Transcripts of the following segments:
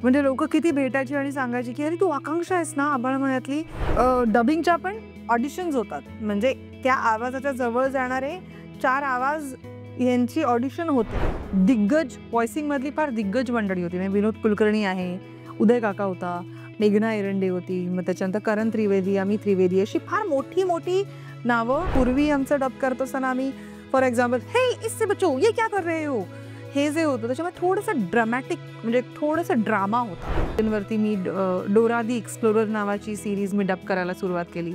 म्हणजे लोक किती भेटायची आणि सांगायची की अरे तू आकांक्षा आहेस ना आबाळमयातली. डबिंगच्या पण ऑडिशन्स होतात, म्हणजे त्या आवाजाच्या जवळ जाणारे 4 आवाज यांची ऑडिशन होते. दिग्गज व्हॉइसिंग मधली फार दिग्गज मंडळी होती. म्हणजे विनोद कुलकर्णी आहे, उदय काका होता, मेघना एरंडे होती, मग त्याच्यानंतर करण त्रिवेदी, अमित त्रिवेदी, अशी फार मोठी मोठी नावं. पूर्वी आमचं डब करत असताना आम्ही फॉर एक्झाम्पल हे इससे बच्चो ये क्या कर रहे हो, हे जे होतं त्याच्यामध्ये थोडंसं ड्रामॅटिक, म्हणजे थोडंसं ड्रामा होता. वरती मी डोरा दी एक्सप्लोरर नावाची सिरीज मी डब करायला सुरुवात केली,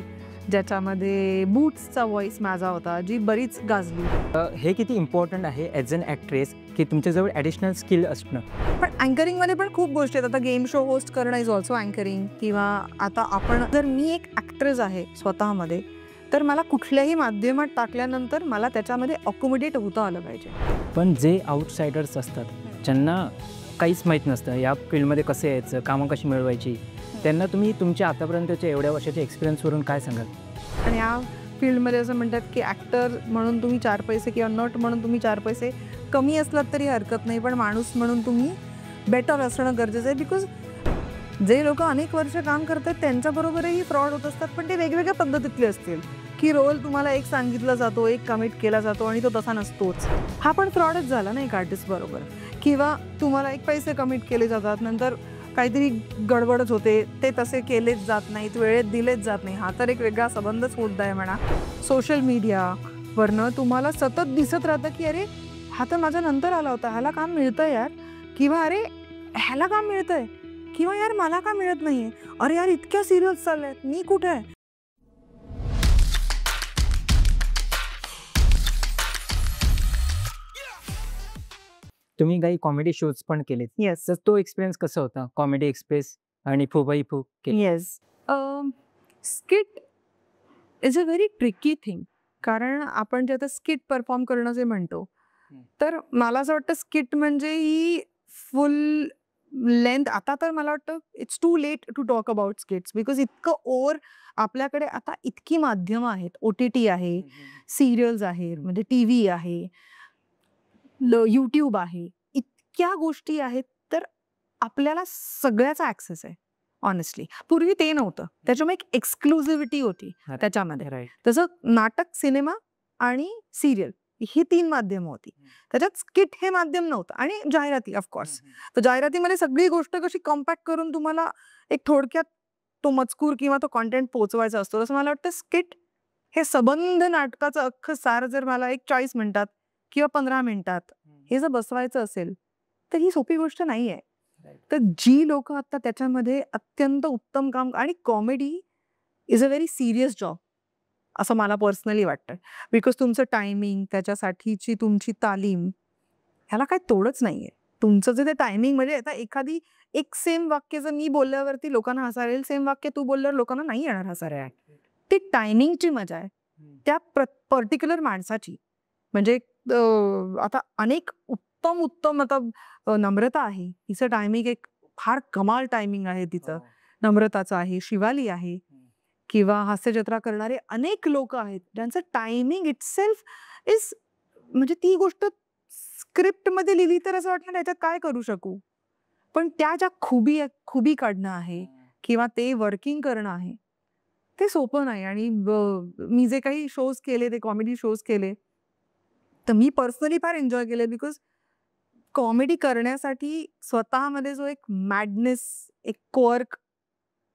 ज्याच्यामध्ये बूट्सचा व्हॉइस माझा होता, जी बरीच गाजली. हे किती इम्पॉर्टंट आहे ॲज अन ॲक्ट्रेस की तुमच्याजवळ ॲडिशनल स्किल असणं. पण अँकरिंगमध्ये पण खूप गोष्टी आहेत. आता गेम शो होस्ट करणं इज ऑल्सो अँकरिंग. किंवा आता आपण जर मी एक ॲक्ट्रेस आहे स्वतःमध्ये, तर मला कुठल्याही माध्यमात टाकल्यानंतर मला त्याच्यामध्ये अकोमोडेट होता आलं पाहिजे. पण जे आउटसायडर्स असतात, ज्यांना काहीच माहीत नसतं या फील्डमध्ये कसं यायचं, कामं कशी मिळवायची, त्यांना तुम्ही तुमच्या आतापर्यंतच्या एवढ्या वर्षाच्या एक्सपिरियन्सवरून काय सांगाल? आणि या फील्डमध्ये असं म्हणतात की ॲक्टर म्हणून तुम्ही 4 पैसे किंवा नट म्हणून तुम्ही 4 पैसे कमी असलात तरी हरकत नाही, पण माणूस म्हणून तुम्ही बेटर असणं गरजेचं आहे. बिकॉज जे लोक अनेक वर्ष काम करतात त्यांच्याबरोबरही फ्रॉड होत असतात, पण ते वेगवेगळ्या पद्धतीतले असतील. की रोल तुम्हाला एक सांगितला जातो, एक कमिट केला जातो आणि तो तसा नसतोच. हा पण फ्रॉडच झाला ना एक आर्टिस्ट बरोबर. किंवा तुम्हाला एक पैसे कमिट केले जातात, नंतर काहीतरी गडबडच होते, ते तसे केलेच जात नाहीत, वेळेत दिलेच जात नाही. हा तर एक वेगळा संबंधच मुद्दा आहे म्हणा. सोशल मीडियावरनं तुम्हाला सतत दिसत राहतं की अरे हा तर माझ्या नंतर आला होता, ह्याला काम मिळतं यार, किंवा अरे ह्याला काम मिळतंय, किंवा यार मला का मिळत नाहीये, अरे यार इतक्या सिरियल्स चालल्यात, मी कुठे आहे. तुम्ही काही कॉमेडी शोज पण केलेत. येस तर तो एक्सपिरियन्स कसा होता? कॉमेडी एक्सप्रेस आणि फुबाई फू केली. Yes. Skit is a very tricky thing. कारण आपण जे आता स्किट परफॉर्म करणं जे म्हणतो, तर मला असं वाटतं स्किट म्हणजे ही फुल लेंथ. आता तर मला वाटतं it's too late to talk about skits, because इतकं ओव्हर आपल्याकडे आता इतकी माध्यमं आहेत. OTT आहे, सिरियल्स आहेत, म्हणजे TV आहे, YouTube आहे, इतक्या गोष्टी आहेत, तर आपल्याला सगळ्याचा ॲक्सेस आहे ऑनेस्टली. पूर्वी ते नव्हतं, त्याच्यामुळे एक एक्सक्लुझिव्हिटी होती त्याच्यामध्ये. राईट. तसं नाटक, सिनेमा आणि सिरियल ही 3 माध्यमं होती. त्याच्यात स्किट हे माध्यम नव्हतं. आणि जाहिराती ऑफकोर्स. तर जाहिरातीमध्ये सगळी गोष्ट कशी कॉम्पॅक्ट करून तुम्हाला एक थोडक्यात तो मजकूर किंवा तो कॉन्टेंट पोहोचवायचा असतो. तसं मला वाटतं स्किट हे सबंध नाटकाचं अख्खं सार जर मला एक 40 मिनिटात किंवा 15 मिनिटात हे जर बसवायचं असेल, तर ही सोपी गोष्ट नाही आहे. तर जी लोक आता त्याच्यामध्ये अत्यंत उत्तम काम, आणि comedy is a very serious job असं मला पर्सनली वाटतं. बिकॉज तुमचं टायमिंग, त्याच्यासाठीची तुमची तालीम, ह्याला काय तोडच नाहीये. तुमचं जे ते टायमिंग, म्हणजे आता एखादी एक सेम वाक्य जर मी बोलल्यावरती लोकांना हसायला येईल, सेम वाक्य तू बोलल्यावर लोकांना नाही येणार हसायला. ती टायमिंगची मजा आहे, त्या पर्टिक्युलर माणसाची. म्हणजे आता अनेक उत्तम उत्तम, आता नम्रता आहे, तिचं टायमिंग एक फार कमाल टायमिंग आहे तिचं. नम्रताचं आहे, शिवाली आहे, किंवा हास्यजत्रा करणारे अनेक लोक आहेत ज्यांचं टायमिंग इटसेल्फ इज, म्हणजे ती गोष्ट स्क्रिप्टमध्ये लिहिली तर असं वाटलं त्याच्यात काय करू शकू, पण त्या ज्या खुबी काढणं आहे किंवा ते वर्किंग करणं आहे, ते सोपं नाही. आणि मी जे काही शोज केले, ते कॉमेडी शोज केले, तर मी पर्सनली फार एन्जॉय केले. बिकॉज कॉमेडी करण्यासाठी स्वतःमध्ये जो एक मॅडनेस, एक क्वर्क,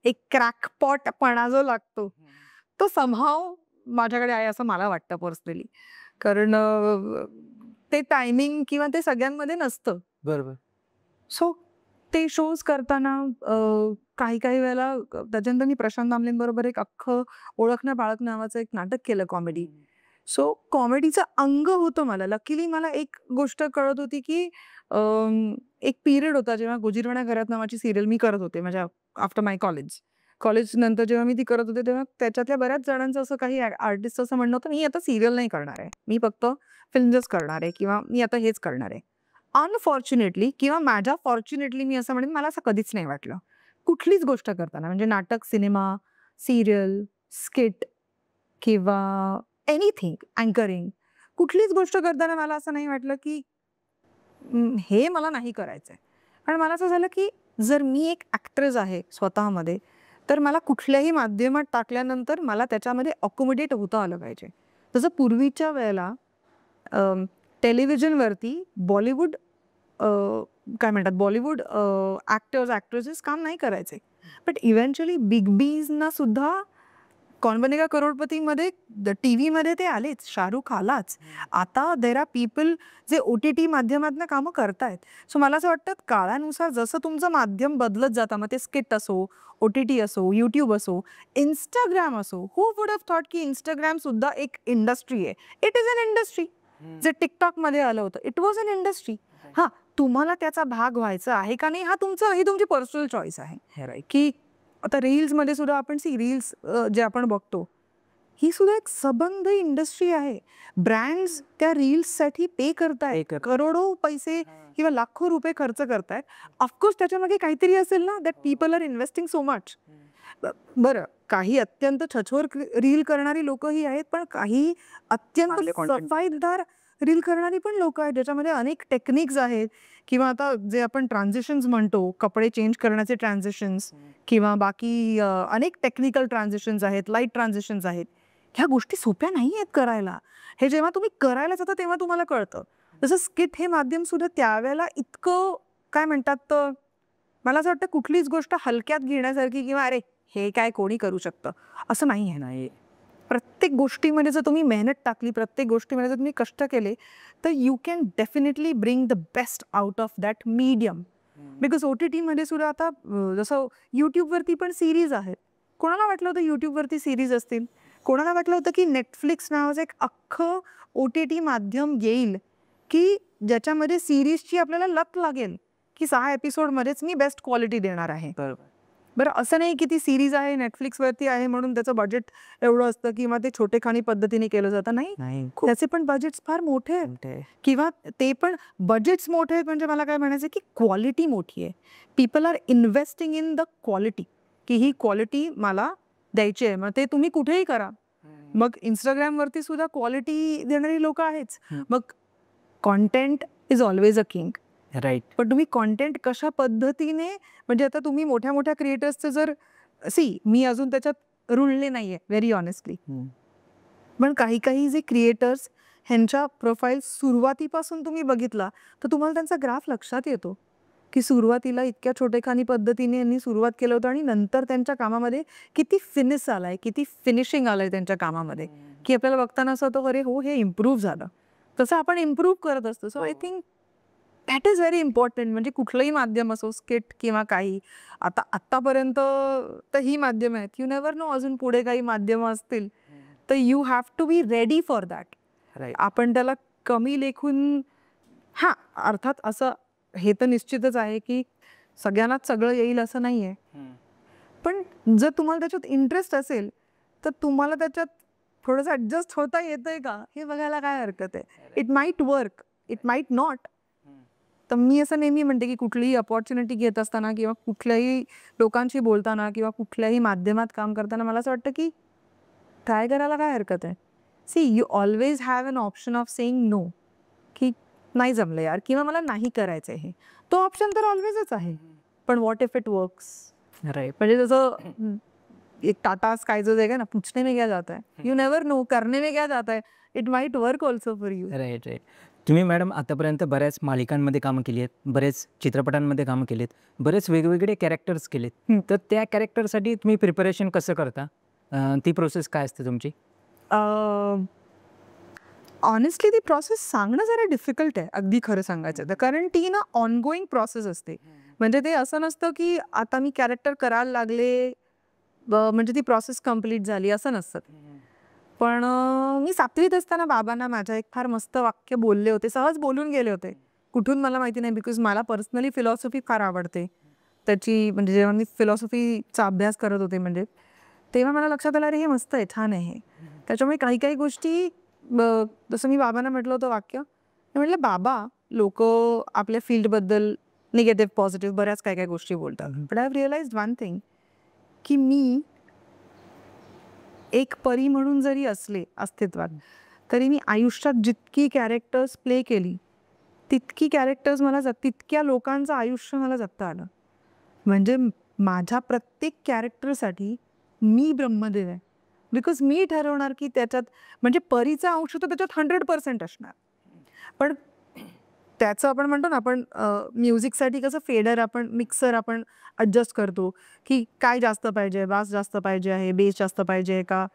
एक क्रॅकपॉटपणा जो लागतो, तो समहाव माझ्याकडे आहे असं मला वाटतं पर्सनली. कारण ते टायमिंग किंवा ते सगळ्यांमध्ये नसतं. बरोबर. सो ते शोज करताना काही काही वेळेला त्याच्यानंतर मी प्रशांत दामलेंबरोबर एक अख्खं ओळखणं बाळक नावाचं एक नाटक केलं कॉमेडी. सो कॉमेडीचं अंग होतं मला. लकीली मला एक गोष्ट कळत होती की एक पिरियड होता जेव्हा गोजीरवाण्या घरात नावाची सिरियल मी करत होते माझ्या आफ्टर माय कॉलेज नंतर जेव्हा मी ती करत होते, तेव्हा त्याच्यातल्या बऱ्याच जणांचं असं, काही आर्टिस्ट असं म्हणणं होतं, मी आता सिरियल नाही करणार आहे, मी फक्त फिल्मच करणार आहे, किंवा मी आता हेच करणार आहे. अनफॉर्च्युनेटली किंवा माझ्या फॉर्च्युनेटली मी असं म्हणेन, मला असं कधीच नाही वाटलं कुठलीच गोष्ट करताना. म्हणजे नाटक, सिनेमा, सिरियल, स्किट किंवा एनिथिंग, अँकरिंग, कुठलीच गोष्ट करताना मला असं नाही वाटलं की हे मला नाही करायचंय. कारण मला असं झालं की जर मी एक ॲक्ट्रेस आहे स्वतःमध्ये, तर मला कुठल्याही माध्यमात टाकल्यानंतर मला त्याच्यामध्ये अकोमोडेट होता आलं पाहिजे. तसं पूर्वीच्या वेळेला टेलिव्हिजनवरती बॉलिवूड काय म्हणतात, बॉलिवूड ॲक्टर्स ॲक्ट्रेसेस काम नाही करायचे. बट इव्हेंच्युअली बिग बीजना सुद्धा कौन बनेगा करोडपतीमध्ये टी व्हीमध्ये ते आलेच, शाहरुख आलाच. आता देर आर पीपल जे OTT माध्यमातून कामं करतायत. सो मला असं वाटतं काळानुसार जसं तुमचं माध्यम बदलत जातं, मग ते स्किट असो, OTT असो, यूट्यूब असो, इंस्टाग्राम असो. हू वुड हॅव थॉट की इंस्टाग्राम सुद्धा एक इंडस्ट्री आहे. It is an industry. जे टिकटॉकमध्ये आलं होतं, इट वॉज अन इंडस्ट्री. हां, तुम्हाला त्याचा भाग व्हायचा आहे का नाही, ही तुमची पर्सनल चॉईस आहे. की आता रील्समध्ये सुद्धा आपण रील्स जे आपण बघतो, ही सुद्धा एक सबंध इंडस्ट्री आहे. ब्रँड्स त्या रील्ससाठी पे करतायत, करोडो पैसे किंवा लाखो रुपये खर्च करतायत. ऑफकोर्स त्याच्यामागे काहीतरी असेल ना, that people are investing so much. बरं, काही अत्यंत छछोर रील करणारी लोकही आहेत, पण काही अत्यंत सफाईदार रील करणारी पण लोक आहेत, ज्याच्यामध्ये अनेक टेक्निक्स आहेत. किंवा आता जे आपण ट्रान्झिशन्स म्हणतो, कपडे चेंज करण्याचे ट्रान्झिशन्स किंवा बाकी अनेक टेक्निकल ट्रान्झिशन्स आहेत, लाईट ट्रान्झिशन्स आहेत. ह्या गोष्टी सोप्या नाही आहेत करायला. हे जेव्हा तुम्ही करायला जाता तेव्हा तुम्हाला कळतं. जसं स्किट हे माध्यम सुद्धा त्यावेळेला इतकं काय म्हणतात, मला असं वाटतं कुठलीच गोष्ट हलक्यात घेण्यासारखी किंवा अरे हे काय कोणी करू शकतं असं नाही आहे. प्रत्येक गोष्टीमध्ये जर तुम्ही मेहनत टाकली, प्रत्येक गोष्टीमध्ये जर तुम्ही कष्ट केले, तर you can definitely bring the best out of that medium. Because OTTमध्ये सुद्धा आता जसं यूट्यूबवरती पण सिरीज आहेत. कोणाला वाटलं होतं यूट्यूबवरती सिरीज असतील? कोणाला वाटलं होतं की नेटफ्लिक्स नावाचं एक अख्खं OTT माध्यम येईल की ज्याच्यामध्ये सिरीजची आपल्याला लत लागेल की 6 एपिसोडमध्येच मी बेस्ट क्वालिटी देणार आहे. बरं, असं नाही की ती सिरीज आहे, नेटफ्लिक्सवरती आहे म्हणून त्याचं बजेट एवढं असतं किंवा ते छोटेखानी पद्धतीने केलं जातं. नाही, त्याचे पण बजेट्स फार मोठे आहेत किंवा ते पण बजेट्स मोठे आहेत. म्हणजे मला काय म्हणायचं की क्वालिटी मोठी आहे. People are investing in the quality, की ही क्वालिटी मला द्यायची आहे. मग ते तुम्ही कुठेही करा. मग इंस्टाग्रामवरती सुद्धा क्वालिटी देणारी लोक आहेच. मग content is always a king. Right. पण तुम्ही कॉन्टेंट कशा पद्धतीने, म्हणजे आता तुम्ही मोठ्या मोठ्या क्रिएटर्सचं जर मी अजून त्याच्यात रुळले नाहीये व्हेरी ऑनेस्टली. पण काही जे क्रिएटर्स ह्यांच्या प्रोफाईल सुरुवातीपासून तुम्ही बघितला तर तुम्हाला त्यांचा ग्राफ लक्षात येतो की सुरुवातीला इतक्या छोटेखानी पद्धतीने यांनी सुरुवात केलं होतं आणि नंतर त्यांच्या कामामध्ये किती फिनिश आलाय, किती फिनिशिंग आलंय त्यांच्या कामामध्ये, की आपल्याला बघताना असं होतं अरे हो, हे इम्प्रूव्ह झालं. तसं आपण इम्प्रूव्ह करत असतो. So I think that is very important. म्हणजे कुठलंही माध्यम असो, स्किट किंवा काही, आत्तापर्यंत तर ही माध्यम आहेत. यू नेव्हर नो, अजून पुढे काही माध्यमं असतील. तर you have to be ready for that. आपण त्याला कमी लेखून, हां अर्थात असं हे तर निश्चितच आहे की सगळ्यांनाच सगळं येईल असं नाही आहे. पण जर तुम्हाला त्याच्यात इंटरेस्ट असेल तर तुम्हाला त्याच्यात थोडंसं ॲडजस्ट होता येतंय का हे बघायला काय हरकत आहे. It might work, it might not. तर मी असं नेहमी म्हणते की कुठलीही अपॉर्च्युनिटी घेत असताना किंवा कुठल्याही लोकांशी बोलताना किंवा कुठल्याही माध्यमात काम करताना मला असं वाटतं की ट्राय करायला काय हरकत आहे. You always have an option of saying no, की नाही जमलं यार किंवा मला नाही करायचं हे. तो ऑप्शन तर ऑलवेजच आहे. पण what if it works. Right. म्हणजे जसं एक टाटा स्कायचं जे आहे ना, पूछने में क्या जाता है, यू नेवर नो, करने में क्या जाता है, it might work also for you. Right. तुम्ही मॅडम आतापर्यंत बऱ्याच मालिकांमध्ये कामं केली आहेत, बरेच चित्रपटांमध्ये कामं केलीत, बरेच वेगवेगळे कॅरेक्टर्स केलेत. तर त्या कॅरेक्टरसाठी तुम्ही प्रिपरेशन कसं करता? ती प्रोसेस काय असते तुमची? ऑनेस्टली ती प्रोसेस सांगणं जरा डिफिकल्ट आहे, अगदी खरं सांगायचं तर. कारण ती ना ऑनगोईंग प्रोसेस असते. म्हणजे ते असं नसतं की आता मी कॅरेक्टर करायला लागले म्हणजे ती प्रोसेस कम्प्लीट झाली, असं नसतं. पण मी 7वीत असताना बाबांना माझ्या एक फार मस्त वाक्य बोलले होते, सहज बोलून गेले होते. कुठून मला माहिती नाही, बिकॉज मला पर्सनली फिलॉसॉफी फार आवडते त्याची. म्हणजे जेव्हा मी फिलॉसॉफीचा अभ्यास करत होते म्हणजे तेव्हा मला लक्षात आलं अरे हे मस्त आहे, छान आहे हे. त्याच्यामुळे काही गोष्टी जसं मी बाबांना म्हटलं होतं वाक्य, मी म्हटलं बाबा लोक आपल्या फील्डबद्दल निगेटिव्ह पॉझिटिव्ह बऱ्याच काय गोष्टी बोलतात. But I have realised one thing, की मी एक परी म्हणून जरी असले अस्तित्वात, तरी मी आयुष्यात जितकी कॅरेक्टर्स प्ले केली तितकी कॅरेक्टर्स मला तितक्या लोकांचं आयुष्य मला जगता आलं. म्हणजे माझ्या प्रत्येक कॅरेक्टरसाठी मी ब्रह्मदेव आहे. बिकॉज मी ठरवणार की त्याच्यात म्हणजे परीचा अंश तर त्याच्यात 100% असणार. पण त्याचं आपण म्हणतो ना, आपण म्युझिकसाठी कसं फेडर आपण मिक्सर आपण ॲडजस्ट करतो की काय जास्त पाहिजे, बास जास्त पाहिजे आहे, बेस जास्त पाहिजे का,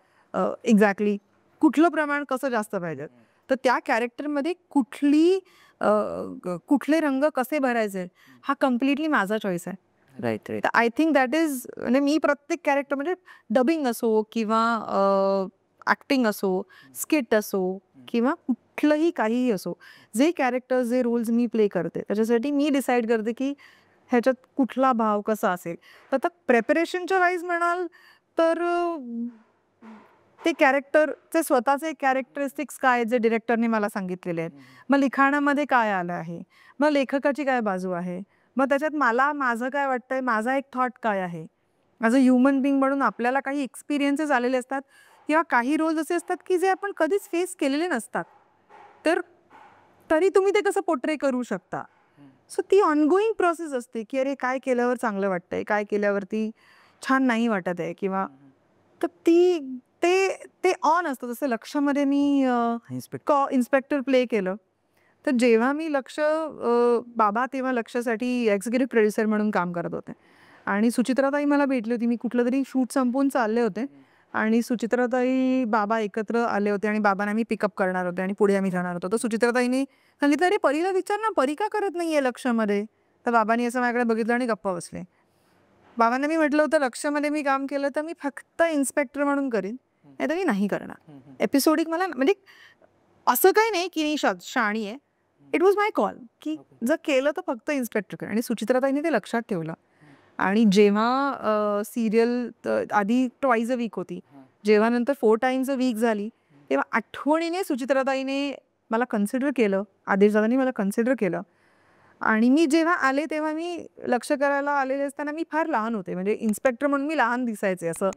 एक्झॅक्टली कुठलं प्रमाण कसं जास्त पाहिजे. तर त्या कॅरेक्टरमध्ये कुठले रंग कसे भरायचे हा कम्प्लिटली माझा चॉईस आहे. Right right. I think that is म्हणजे मी प्रत्येक कॅरेक्टर म्हणजे डबिंग असो किंवा ॲक्टिंग असो, स्किट असो किंवा कुठलंही काहीही असो, जे कॅरेक्टर्स जे रोल्स मी प्ले करते त्याच्यासाठी मी डिसाईड करते की ह्याच्यात कुठला भाव कसा असेल. तर आता प्रेपरेशनच्या वाईज म्हणाल तर ते कॅरेक्टरचे स्वतःचे कॅरेक्टरिस्टिक्स काय आहेत जे डिरेक्टरने मला सांगितलेले आहेत. मग लिखाणामध्ये काय आलं आहे, मग लेखकाची काय बाजू आहे, मग त्याच्यात मला माझं काय वाटतंय, माझा एक थॉट काय आहे. ॲज अ ह्युमन बिंग म्हणून आपल्याला काही एक्सपिरियन्सेस आलेले असतात किंवा काही रोल्स असे असतात की जे आपण कधीच फेस केलेले नसतात. तर तरी तुम्ही ते कसं पोर्ट्रे करू शकता. सो ती ऑनगोईंग प्रोसेस असते की अरे काय केल्यावर चांगलं वाटतंय, काय केल्यावरती छान नाही वाटत आहे किंवा तर ते ते ऑन असतं. जसं लक्ष्यमध्ये मी इन्स्पेक्टर प्ले केलं. तर जेव्हा मी बाबा तेव्हा लक्ष्यसाठी एक्झिक्युटिव्ह प्रोड्युसर म्हणून काम करत होते आणि सुचित्राताई मला भेटली होती. मी कुठलं तरी शूट संपवून चालले होते आणि सुचित्राताई बाबा एकत्र आले होते आणि बाबांना मी पिकअप करणार होते आणि पुढे आम्ही जाणार होतो. तर सुचित्राताईंनी सांगितलं, अरे परीला विचार ना, परी का करत नाहीये लक्ष्यमध्ये. तर बाबांनी असं माझ्याकडे बघितलं आणि गप्पा बसले. बाबांना मी म्हटलं होतं लक्ष्यमध्ये मी काम केलं तर मी फक्त इन्स्पेक्टर म्हणून करीन, नाही तर मी नाही करणार. एपिसोडिक मला म्हणजे असं काही नाही की मी शाणी आहे. इट वॉज माय कॉल की जर केलं तर फक्त इन्स्पेक्टर कर. आणि सुचित्राताईंनी ते लक्षात ठेवलं. आणि जेव्हा सिरियल आधी ट्वाईस अ वीक होती, जेव्हा नंतर 4 टाइम्स अ वीक झाली, तेव्हा आठवणीने सुचित्राताईने मला कन्सिडर केलं, आदेशदादांनी मला कन्सिडर केलं. आणि मी जेव्हा आले तेव्हा मी लक्ष करायला आलेले असताना मी फार लहान होते. म्हणजे इन्स्पेक्टर म्हणून मी लहान दिसायचे. असं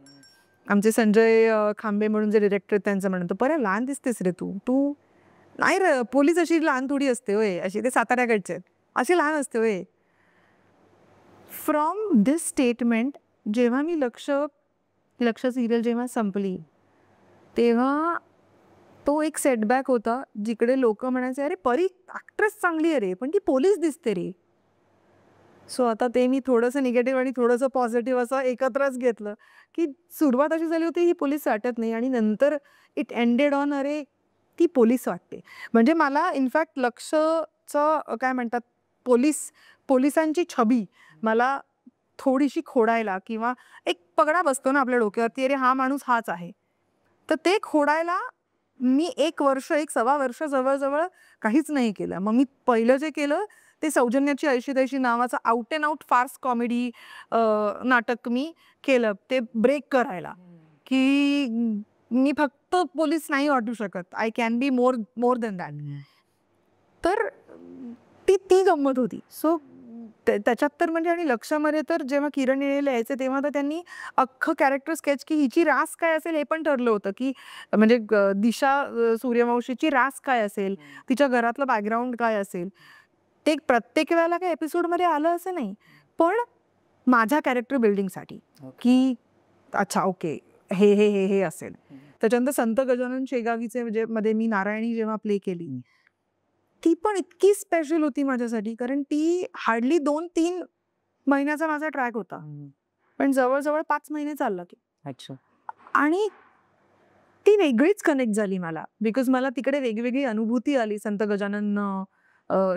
आमचे संजय खांबे म्हणून जे डिरेक्टर त्यांचं म्हणतो, "बरं लहान दिसतेस रे तू, तू नाही रे, पोलीस अशी लहान थोडी असते होय, अशी ते साताऱ्याकडचे अशी लहान असते होय." फ्रॉम दिस स्टेटमेंट जेव्हा मी लक्ष सिरियल जेव्हा संपली तेव्हा तो एक सेटबॅक होता, जिकडे लोक म्हणायचे, अरे परी ॲक्ट्रेस चांगली आहे रे, पण ती पोलीस दिसते रे. सो आता ते मी थोडंसं निगेटिव्ह आणि थोडंसं पॉझिटिव्ह असं एकत्रच घेतलं की सुरुवात अशी झाली होती ही पोलीस वाटत नाही आणि नंतर इट एंडेड ऑन अरे ती पोलीस वाटते. म्हणजे मला इनफॅक्ट लक्ष्यचं काय म्हणतात पोलिसांची छबी मला थोडीशी खोडायला किंवा एक पगडा बसतो ना आपल्या डोक्यावरती, अरे हा माणूस हाच आहे. तर ते खोडायला मी 1 वर्ष 1.25 वर्ष जवळजवळ काहीच नाही केलं. मग मी पहिलं जे केलं ते सौजन्याची ऐशी तैशी नावाचं out and out farce comedy नाटक मी केलं. ते ब्रेक करायला की मी फक्त पोलीस नाही वाटू शकत. I can be more than that. तर ती गंमत होती. सो त्याच्यात तर म्हणजे आणि लक्ष्यामध्ये तर जेव्हा किरण येळेला यायचे तेव्हा तर त्यांनी अख्खं कॅरेक्टर स्केच की हिची रास काय असेल हे पण ठरलं होतं की म्हणजे दिशा सूर्यवंशीची रास काय असेल, तिच्या घरातलं बॅकग्राऊंड काय असेल. ते प्रत्येक वेळेला काही एपिसोडमध्ये आलं असं नाही, पण माझ्या कॅरेक्टर बिल्डिंगसाठी की अच्छा ओके हे हे हे हे असेल. त्याच्यानंतर संत गजानन शेगावीचे म्हणजे मध्ये मी नारायणी जेव्हा प्ले केली ती पण इतकी स्पेशल होती माझ्यासाठी, कारण ती हार्डली 2-3 महिन्याचा माझा ट्रॅक होता, पण जवळजवळ 5 महिने चालला तो. अच्छा. आणि ती वेगळीच कनेक्ट झाली मला, बिकॉज मला तिकडे वेगवेगळी अनुभूती आली. संत गजानन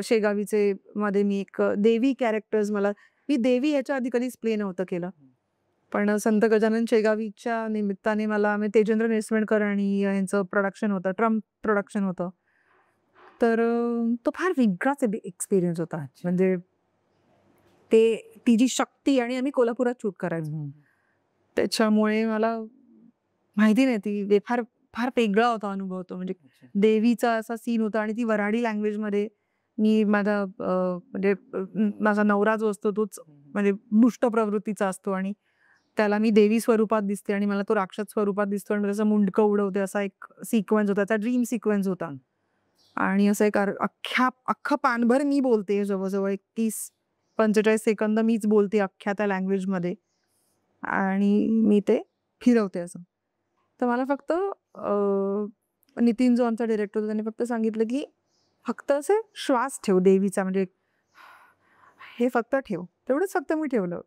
शेगावीचे मध्ये मी एक देवी कॅरेक्टर्स मी देवी ह्याच्या आधी कधीच प्ले नव्हतं केलं, पण संत गजानन शेगावीच्या निमित्ताने मला तेजेंद्र निसवणकर आणि यांचं प्रोडक्शन होतं, ट्रम्प प्रोडक्शन होतं. तर तो फार वेगळाच एक्सपिरियन्स होता. म्हणजे ती जी शक्ती आणि आम्ही कोल्हापुरात शूट करायचो, त्याच्यामुळे मला माहिती नाही ती फार फार वेगळा होता अनुभव तो. म्हणजे देवीचा असा सीन होता आणि ती वऱ्हाडी लँग्वेजमध्ये मी माझा नवरा जो असतो तोच म्हणजे दुष्ट प्रवृत्तीचा असतो आणि त्याला मी देवी स्वरूपात दिसते आणि मला तो राक्षस स्वरूपात दिसतो आणि त्याचं मुंडकं उडवते, असा एक सिक्वेन्स होता, त्याचा ड्रीम सिक्वेन्स होता. आणि असं एक अख्खं पानभर मी बोलते जवळजवळ 31 45 सेकंद मीच बोलते अख्ख्या त्या लँग्वेजमध्ये आणि मी ते फिरवते असं. तर मला फक्त नितीन जो आमचा डिरेक्टर होता त्याने फक्त सांगितलं की फक्त असे श्वास ठेव देवीचा, म्हणजे हे फक्त ठेव. तेवढंच फक्त मी ठेवलं.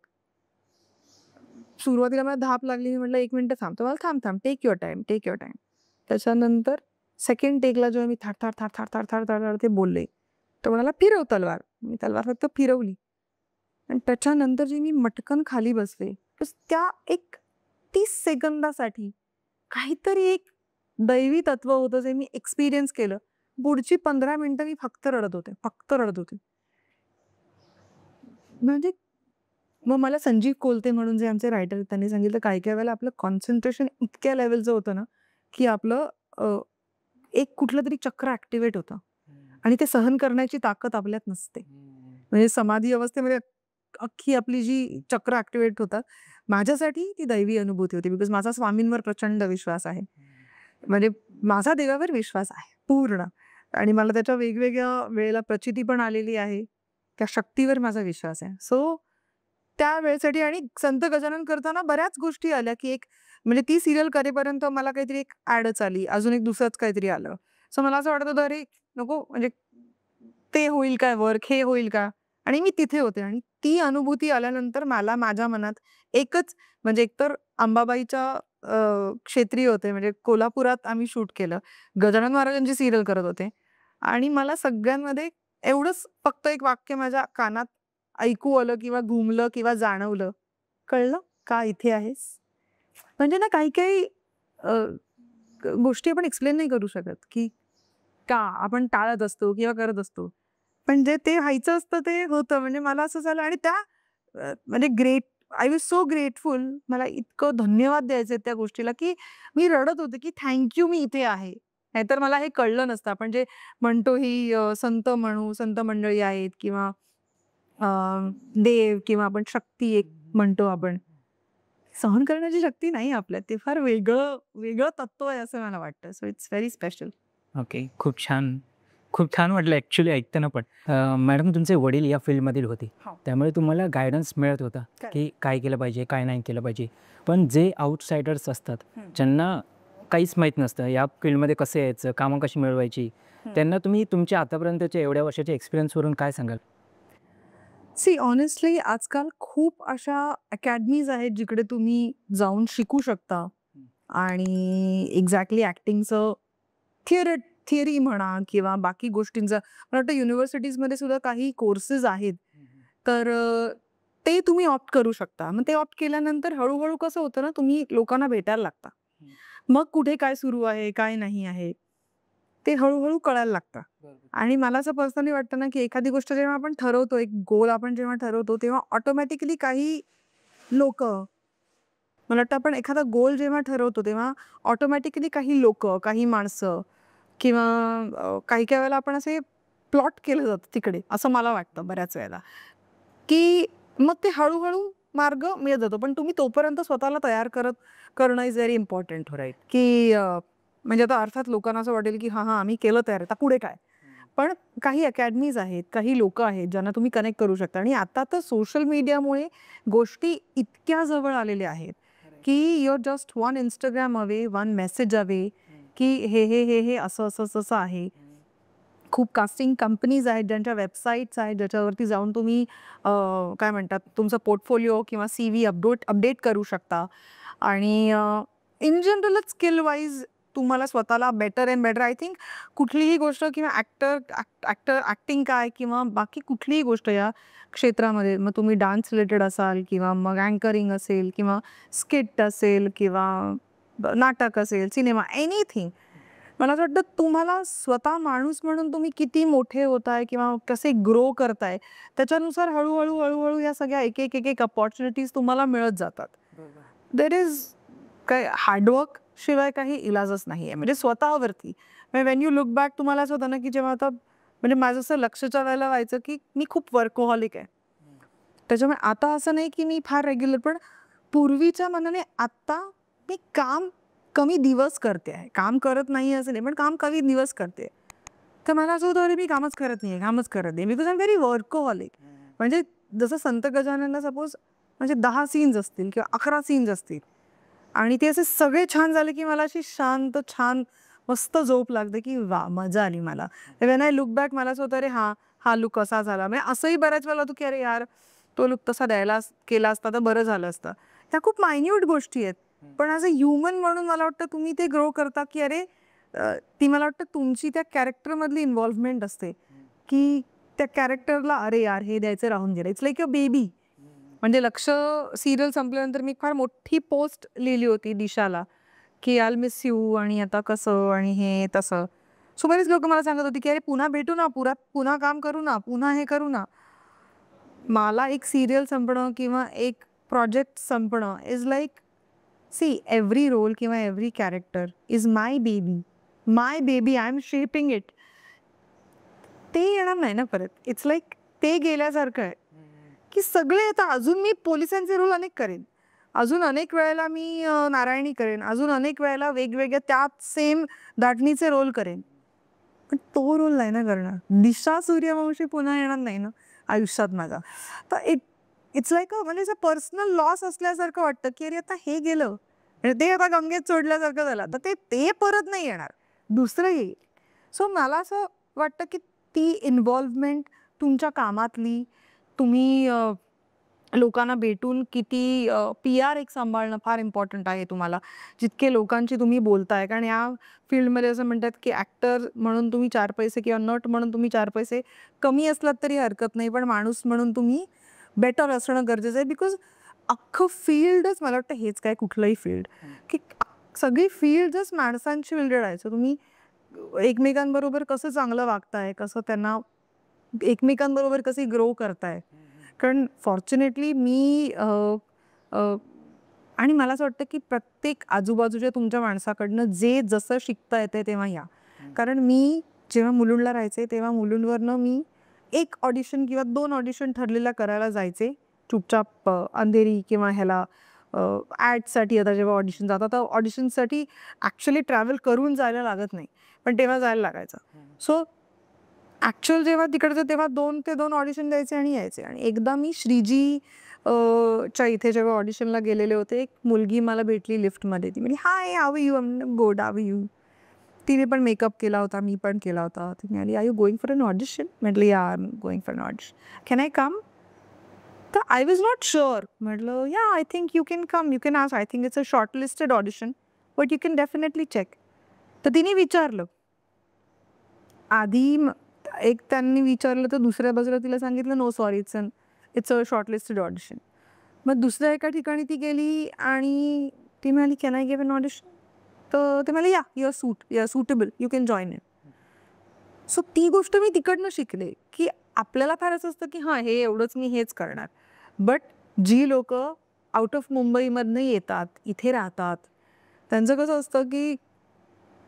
सुरुवातीला मला धाप लागली. मी म्हटलं 1 मिनिट थांब. तर मला थांब take your time, take your time. त्याच्यानंतर सेकंड टेकला जेव्हा मी थाड ते बोलले तर म्हणाला फिरव तलवार. मी तलवार फक्त फिरवली आणि त्याच्यानंतर जे मी मटकन खाली बसले त्या एक 30 सेकंदासाठी काहीतरी एक दैवी तत्व होतं जे मी एक्सपिरियन्स केलं. पुढची 15 मिनिटं मी फक्त रडत होते. म्हणजे मग मला संजीव कोलते म्हणून जे आमचे रायटर त्यांनी सांगितलं काही वेळेला आपलं कॉन्सन्ट्रेशन इतक्या लेवलचं होतं ना की आपलं एक कुठलं तरी चक्र ऍक्टिव्हेट होतं आणि ते सहन करण्याची ताकद आपल्यात नसते. म्हणजे समाधी अवस्थेमध्ये अख्खी आपली जी चक्र ऍक्टिव्हेट होतात, माझ्यासाठी ती दैवी अनुभूती होती. बिकॉज माझा स्वामींवर प्रचंड विश्वास आहे. म्हणजे माझा देवावर विश्वास आहे पूर्ण आणि मला त्याच्या वेगवेगळ्या वेळेला प्रचिती पण आलेली आहे. त्या शक्तीवर माझा विश्वास आहे. सो त्या वेळेसाठी आणि संत गजानन करताना बऱ्याच गोष्टी आल्या की एक म्हणजे ती सिरियल करेपर्यंत मला काहीतरी एक ऍडच आली, अजून एक दुसरंच काहीतरी आलं. सो मला असं वाटत होतं अरे नको, म्हणजे ते होईल काय वर्क, हे होईल का, आणि मी तिथे होते आणि ती अनुभूती आल्यानंतर मला माझ्या मनात एकच म्हणजे एकतर अंबाबाईच्या क्षेत्री होते, म्हणजे कोल्हापुरात आम्ही शूट केलं, गजानन महाराजांची सिरियल करत होते आणि मला सगळ्यांमध्ये एवढंच फक्त एक वाक्य माझ्या कानात ऐकू आलं किंवा घुमलं किंवा जाणवलं, कळलं का इथे आहेस. म्हणजे ना काही काही गोष्टी आपण एक्सप्लेन नाही करू शकत की का आपण टाळत असतो किंवा करत असतो, पण जे ते व्हायचं असतं ते होतं. म्हणजे मला असं झालं आणि त्या म्हणजे आय वॉज सो ग्रेटफुल. मला इतकं धन्यवाद द्यायचे त्या गोष्टीला की मी रडत होते की थँक्यू मी इथे आहे. नाहीतर मला हे कळलं नसतं. आपण जे म्हणतो ही संत संत मंडळी आहेत किंवा देव किंवा आपण शक्ती एक म्हणतो, आपण सहन करण्याची शक्ती नाही आपल्यात. ते फार वेगळं तत्व आहे असं मला वाटतं. So it's very special. Okay. खूप छान वाटलं ॲक्च्युली ऐकताना पण. मॅडम तुमचे वडील या फील्डमधील होते. त्यामुळे तुम्हाला गायडन्स मिळत होता की काय केलं पाहिजे, काय नाही केलं पाहिजे. पण जे आउटसाइडर्स असतात, ज्यांना काहीच माहीत नसतं या फील्डमध्ये कसं यायचं, कामं कशी मिळवायची, त्यांना तुम्ही तुमच्या आतापर्यंतच्या एवढ्या वर्षाच्या एक्सपिरियन्सवरून काय सांगाल? सी ऑनेस्टली आजकाल खूप अशा अकॅडमीज आहेत जिकडे तुम्ही जाऊन शिकू शकता आणि एक्झॅक्टली ॲक्टिंगचं थिअरी म्हणा किंवा बाकी गोष्टींचा मला वाटतं युनिव्हर्सिटीजमध्ये सुद्धा काही कोर्सेस आहेत. तर ते तुम्ही ऑप्ट करू शकता. मग ते ऑप्ट केल्यानंतर हळूहळू कसं होतं ना, तुम्ही लोकांना भेटायला लागता. मग कुठे काय सुरू आहे, काय नाही आहे, ते हळूहळू कळायला लागतं. आणि मला असं पर्सनली वाटतं ना की एखादी गोष्ट जेव्हा आपण ठरवतो, एक गोल आपण जेव्हा ठरवतो, तेव्हा ऑटोमॅटिकली काही लोक, मला वाटतं आपण एखादा गोल जेव्हा ठरवतो तेव्हा ऑटोमॅटिकली काही लोक, काही माणसं किंवा काही काही वेळेला आपण असे प्लॉट केलं जातं तिकडे, असं मला वाटतं बऱ्याच वेळेला, की मग ते हळूहळू मार्ग मिळत जातो. पण तुम्ही तोपर्यंत स्वतःला तयार करणं इज व्हेरी इम्पॉर्टंट. राईट. की म्हणजे आता अर्थात लोकांना असं वाटेल की हां आम्ही केलं तयार, आता पुढे काय. पण काही अकॅडमीज आहेत, काही लोक आहेत ज्यांना तुम्ही कनेक्ट करू शकता. आणि आता तर सोशल मीडियामुळे गोष्टी इतक्या जवळ आलेल्या आहेत की your just one Instagram away, one message away की हे असं आहे. खूप कास्टिंग कंपनीज आहेत, ज्यांच्या वेबसाईट्स आहेत, ज्याच्यावरती जाऊन तुम्ही काय म्हणतात तुमचा पोर्टफोलिओ किंवा CV अपडेट करू शकता. आणि इन जनरलच स्किल वाईज तुम्हाला स्वतःला better and better, I think कुठलीही गोष्ट किंवा ॲक्टिंग काय किंवा बाकी कुठलीही गोष्ट या क्षेत्रामध्ये, मग तुम्ही डान्स रिलेटेड असाल किंवा मग अँकरिंग असेल किंवा स्किट असेल किंवा नाटक असेल, सिनेमा, एनिथिंग, मला असं वाटतं तुम्हाला स्वतः माणूस म्हणून तुम्ही किती मोठे होताय किंवा कसे ग्रो करताय त्याच्यानुसार हळूहळू या सगळ्या एक अपॉर्च्युनिटीज तुम्हाला मिळत जातात. देर इज काय हार्डवर्क शिवाय काही इलाजच नाही आहे. म्हणजे स्वतःवरती वेन यू लुक बॅक तुम्हाला असं होतं ना की जेव्हा आता म्हणजे माझं असं लक्षच्या वेळेला व्हायचं की मी खूप वर्कोहॉलिक आहे. त्याच्यामुळे आता असं नाही की मी फार रेग्युलर, पण पूर्वीच्या मनाने आत्ता मी काम कमी दिवस करते आहे. काम करत नाही असं नाही, पण काम कमी दिवस करते. तर मला असं होतं अरे मी कामच करत नाही, because I am very workaholic. म्हणजे जसं संत गजाननला सपोज म्हणजे 10 सीन्स असतील किंवा 11 सीन्स असतील आणि ते असे सगळे छान झाले की मला अशी शांत छान मस्त झोप लागते की वा मजा आली मला. वेन आय लुक बॅक मला असं होतं अरे हा लुक कसा झाला. म्हणजे असंही बऱ्याच वेळेला होतं की अरे यार तो लुक तसा केला असता तर बरं झालं असतं. ह्या खूप मायन्यूट गोष्टी आहेत, पण ॲज अ ह्युमन म्हणून मला वाटतं तुम्ही ते ग्रो करता की अरे ती मला वाटतं तुमची त्या कॅरेक्टरमधली इन्व्हॉल्वमेंट असते की त्या कॅरेक्टरला अरे यार हे द्यायचं राहून गेलं. It's like a baby. म्हणजे लक्ष सिरियल संपल्यानंतर मी फार मोठी पोस्ट लिहिली होती दिशाला की आय मिस यू आणि आता कसं आणि हे तसं. सो बरेच लोक मला सांगत होती की अरे पुन्हा भेटू ना, पुन्हा काम करू ना, पुन्हा हे करू ना. मला एक सिरियल संपणं किंवा एक प्रोजेक्ट संपणं is like see every role किंवा every character is my baby I am shaping it. ते येणार नाही ना परत. इट्स लाईक ते गेल्यासारखं आहे की सगळे आता अजून मी पोलिसांचे रोल अनेक करेन, अजून अनेक वेळेला मी नारायणी करेन, अजून अनेक वेळेला वेगवेगळ्या त्यात सेम दाटणीचे रोल करेन, पण तो रोल नाही ना करणार. दिशा सूर्यवंशी पुन्हा येणार नाही ना आयुष्यात माझा. तर इट्स लाईक म्हणजे असं पर्सनल लॉस असल्यासारखं वाटतं की अरे आता हे गेलं, ते आता गंगेत सोडल्यासारखं झालं, तर ते परत नाही येणार, दुसरं येईल. सो मला असं वाटतं की ती इन्व्हॉल्वमेंट तुमच्या कामातली, तुम्ही लोकांना भेटून किती PR एक सांभाळणं फार इम्पॉर्टंट आहे तुम्हाला. जितके लोकांशी तुम्ही बोलताय, कारण या फील्डमध्ये असं म्हणतात की ॲक्टर म्हणून तुम्ही 4 पैसे किंवा नट म्हणून तुम्ही 4 पैसे कमी असलात तरी हरकत नाही, पण माणूस म्हणून तुम्ही बेटर असणं गरजेचं आहे. बिकॉज अख्खं फील्डच मला वाटतं हेच काय कुठलंही फील्ड की सगळी फील्डच माणसांची रिलेटेड आहे. सो तुम्ही एकमेकांबरोबर कसं चांगलं वागताय, कसं त्यांना एकमेकांबरोबर कसे ग्रो करताय. कारण फॉर्च्युनेटली मी आणि मला असं वाटतं की प्रत्येक आजूबाजूच्या तुमच्या माणसाकडनं जे जसं शिकता येते तेव्हा या. कारण मी जेव्हा मुलुंडला राहायचे तेव्हा मुलुंडवरनं मी 1 ऑडिशन किंवा 2 ऑडिशन ठरलेला करायला जायचे चुपचाप अंधेरी किंवा ह्याला ॲडसाठी. आता जेव्हा ऑडिशन जातात तर ऑडिशनसाठी ॲक्च्युली ट्रॅव्हल करून जायला लागत नाही, पण तेव्हा जायला लागायचं. सो ॲक्च्युअल जेव्हा तिकडचं तेव्हा 2 ते 2 ऑडिशन द्यायचे आणि यायचे. आणि एकदा मी श्रीजी च्या इथे जेव्हा ऑडिशनला गेलेले होते, एक मुलगी मला भेटली लिफ्टमध्ये. ती म्हणाली hi how you, good how you. तिने पण मेकअप केला होता, मी पण केला होता. ती म्हणाली are you going for an audition. म्हटलं yeah I am going for an audition, can I come. तर आय वॉज नॉट शुअर. म्हटलं yeah I think you can come, you can ask, I think it's a shortlisted audition but you can definitely check. तर तिने विचारलं आधी, एक त्यांनी विचारलं तर दुसऱ्या बाजूला तिला सांगितलं no sorry it's a shortlisted audition. मग दुसऱ्या एका ठिकाणी ती गेली आणि ती म्हणाली can I give an audition. तर ते म्हणाले या you are suitable, you can join in. So ती गोष्ट मी तिकडनं शिकले की आपल्याला फार असं असतं की हां हे एवढंच मी हेच करणार, बट जी लोक आउट ऑफ मुंबईमधनं येतात इथे राहतात त्यांचं कसं असतं की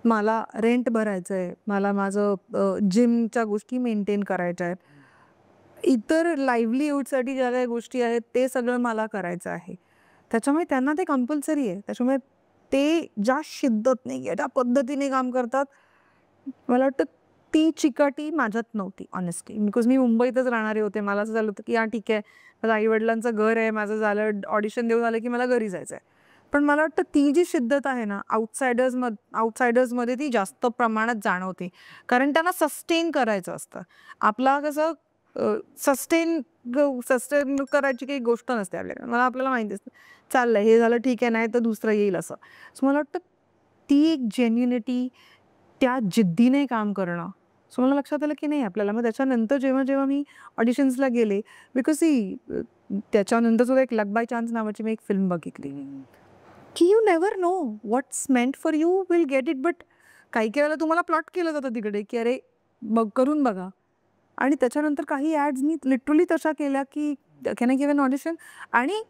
मला रेंट भरायचं आहे, मला माझं जिमच्या गोष्टी मेंटेन करायच्या आहेत, इतर लाईव्हलीहूडसाठी ज्या काही गोष्टी आहेत ते सगळं मला करायचं आहे. त्याच्यामुळे त्यांना ते कंपल्सरी आहे. त्याच्यामुळे ते ज्या शिद्दतने ज्या पद्धतीने काम करतात मला वाटतं ती चिकाटी माझ्यात नव्हती ऑनेस्टली. बिकॉज मी मुंबईतच राहणारे होते. मला असं झालं होतं की हां ठीक आहे, माझं आईवडिलांचं घर आहे, माझं झालं ऑडिशन देऊन आलं की मला घरी जायचं आहे. पण मला वाटतं ती जी शिद्दत आहे ना आउटसायडर्समध्ये ती जास्त प्रमाणात जाणवते. कारण त्यांना सस्टेन करायचं असतं. आपला कसं सस्टेन करायची काही गोष्ट नसते आपल्याकडे. आपल्याला माहिती असतं चाललंय हे झालं ठीक आहे, नाही तर दुसरं येईल असं. सो मला वाटतं ती एक जेन्युनिटी, त्या जिद्दीने काम करणं. सो मला लक्षात आलं की नाही आपल्याला. मग त्याच्यानंतर जेव्हा मी ऑडिशन्सला गेले, बिकॉज त्याच्यानंतर सुद्धा एक लक बाय चान्स नावाची मी एक फिल्म बघितली की you never no what's meant for you will get it. But काही वेळेला तुम्हाला प्लॉट केलं जातं तिकडे की अरे बघ करून बघा. आणि त्याच्यानंतर काही ॲड्स मी लिटरली तशा केल्या की can I give an audition. आणि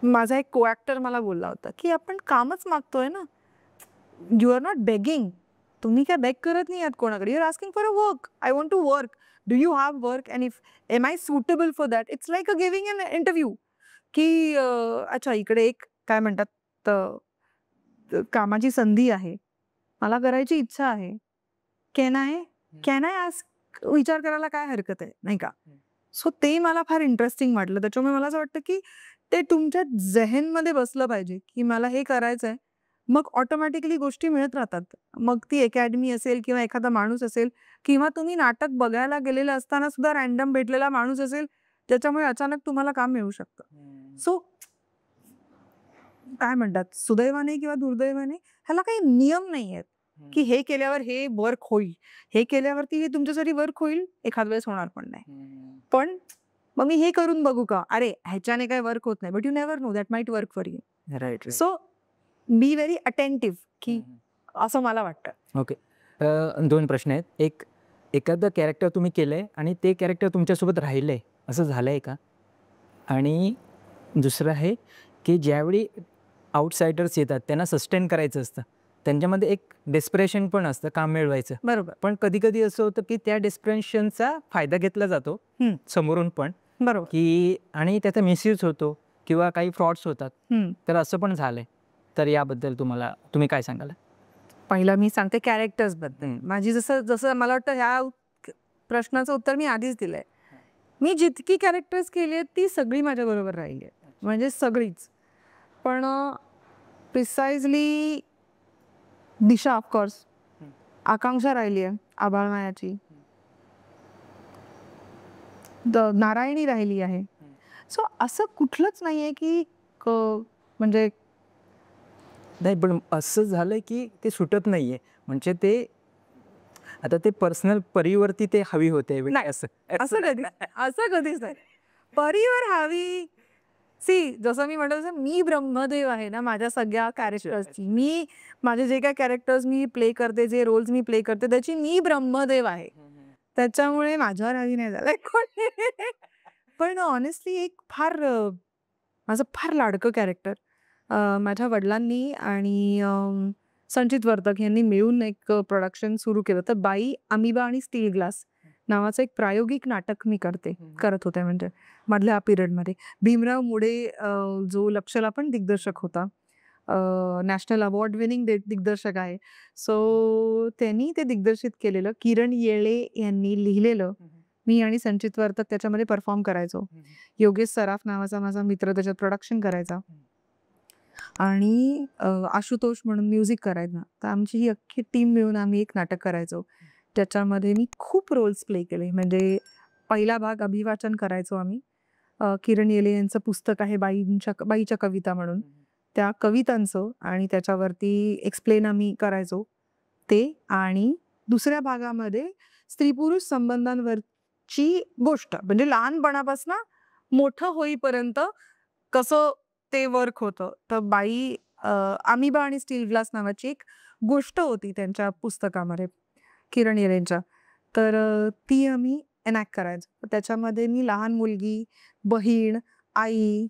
माझा एक को ॲक्टर मला बोलला होता की आपण कामच मागतोय ना, यू आर नॉट बेगिंग. तुम्ही काय बेग करत नाही आहात कोणाकडे, you are asking for a work. I want to work, do you have work and if am I suitable for that. It's like a giving an interview की अच्छा इकडे एक काय म्हणतात कामाची संधी आहे, मला करायची इच्छा आहे, कॅन आय आस्क. विचार करायला काय हरकत आहे नाही का. सो ते मला फार इंटरेस्टिंग वाटलं. त्याच्यामुळे मला असं वाटतं की ते तुमच्या जेहनमध्ये बसलं पाहिजे की मला हे करायचंय. मग ऑटोमॅटिकली गोष्टी मिळत राहतात. मग ती अकॅडमी असेल किंवा एखादा माणूस असेल किंवा तुम्ही नाटक बघायला गेलेलं असताना सुद्धा रॅन्डम भेटलेला माणूस असेल, ज्याच्यामुळे अचानक तुम्हाला काम मिळू शकतं. सो काय म्हणतात, सुदैवाने किंवा दुर्दैवाने ह्याला काही नियम नाही आहेत की हे केल्यावर हे वर्क होईल, हे केल्यावरती हे तुमच्यासाठी वर्क होईल, एखाद वेळेस होणार पण नाही. पण मग मी हे करून बघू का, अरे ह्याच्याने काय वर्क होत नाही, but you never know that might work for you. Right. So be very attentive की असं मला वाटतं. ओके. 2 प्रश्न आहेत. एक, एखादं कॅरेक्टर तुम्ही केलंय आणि ते कॅरेक्टर तुमच्यासोबत राहिलंय, असं झालंय का? आणि दुसरं आहे की ज्यावेळी आउटसाइडर्स येतात त्यांना सस्टेन करायचं असतं, त्यांच्यामध्ये एक डेस्परेशन पण असतं काम मिळवायचं. बरोबर. पण कधी-कधी असं होतं की त्या डेस्परेशनचा फायदा घेतला जातो समोरून पण, बरोबर. की आणि त्याचा मिसयूज होतो किंवा काही फ्रॉड्स होतात. तर असं पण झालंय. तर याबद्दल तुम्ही काय सांगाल? पहिला मी सांगते कॅरेक्टर्स बद्दल. माझी जसं मला वाटतं ह्या प्रश्नाचं उत्तर मी आधीच दिलंय. मी जितकी कॅरेक्टर्स केली आहेत ती सगळी माझ्या बरोबर राहिली आहेत, म्हणजे सगळीच. पण प्रिसाइजली दिशा ऑफकोर्स, आकांक्षा राहिली आहे आबाळमायाची, नारायणी राहिली आहे. सो असं कुठलंच नाहीये की म्हणजे नाही, पण असं झालंय की ते सुटत नाहीये, म्हणजे ते आता ते पर्सनल परीवरती ते हवी होते. असं कधीच नाही. परीवर हवी, सी जसं मी म्हणतो तसं मी ब्रह्मदेव आहे ना माझ्या सगळ्या कॅरेक्टर्सची. मी माझे जे काय कॅरेक्टर्स मी प्ले करते, जे रोल्स मी प्ले करते, त्याची मी ब्रह्मदेव आहे. त्याच्यामुळे माझ्यावर हवी नाही झालंय कोणी. पण ऑनेस्टली एक माझं फार लाडकं कॅरेक्टर माझ्या वडिलांनी आणि संचित वर्तक यांनी मिळून एक प्रोडक्शन सुरू केलं. तर बाई, अमिबा आणि स्टील ग्लास नावाचं एक प्रायोगिक नाटक मी करत होते, म्हणजे मधल्या पिरियडमध्ये. भीमराव मुडे जो लक्षला पण दिग्दर्शक होता, नॅशनल अवॉर्ड विनिंग दिग्दर्शक आहे. सो त्यांनी ते दिग्दर्शित केलेलं, किरण येळे यांनी लिहिलेलं. मी आणि संचित वर्तक त्याच्यामध्ये परफॉर्म करायचो. योगेश सराफ नावाचा माझा मित्र त्याच्यात प्रोडक्शन करायचा आणि आशुतोष म्हणून म्युझिक करायचा. तर आमची ही अख्खी टीम मिळून आम्ही एक नाटक करायचो. त्याच्यामध्ये मी खूप रोल्स प्ले केले. म्हणजे पहिला भाग अभिवाचन करायचो आम्ही. किरण येले यांचं पुस्तक आहे बाईच्या कविता म्हणून, त्या कवितांचं, आणि त्याच्यावरती एक्सप्लेन आम्ही करायचो ते. आणि दुसऱ्या भागामध्ये स्त्री पुरुष संबंधांवरची गोष्ट, म्हणजे लहानपणापासून मोठं होईपर्यंत कसं ते वर्क होतं. तर बाई, अमिबा आणि स्टील ग्लास नावाची एक गोष्ट होती त्यांच्या पुस्तकामध्ये किरण येलेंच्या. तर ती आम्ही एनॅक्ट करायचो. त्याच्यामध्ये मी लहान मुलगी, बहीण, आई,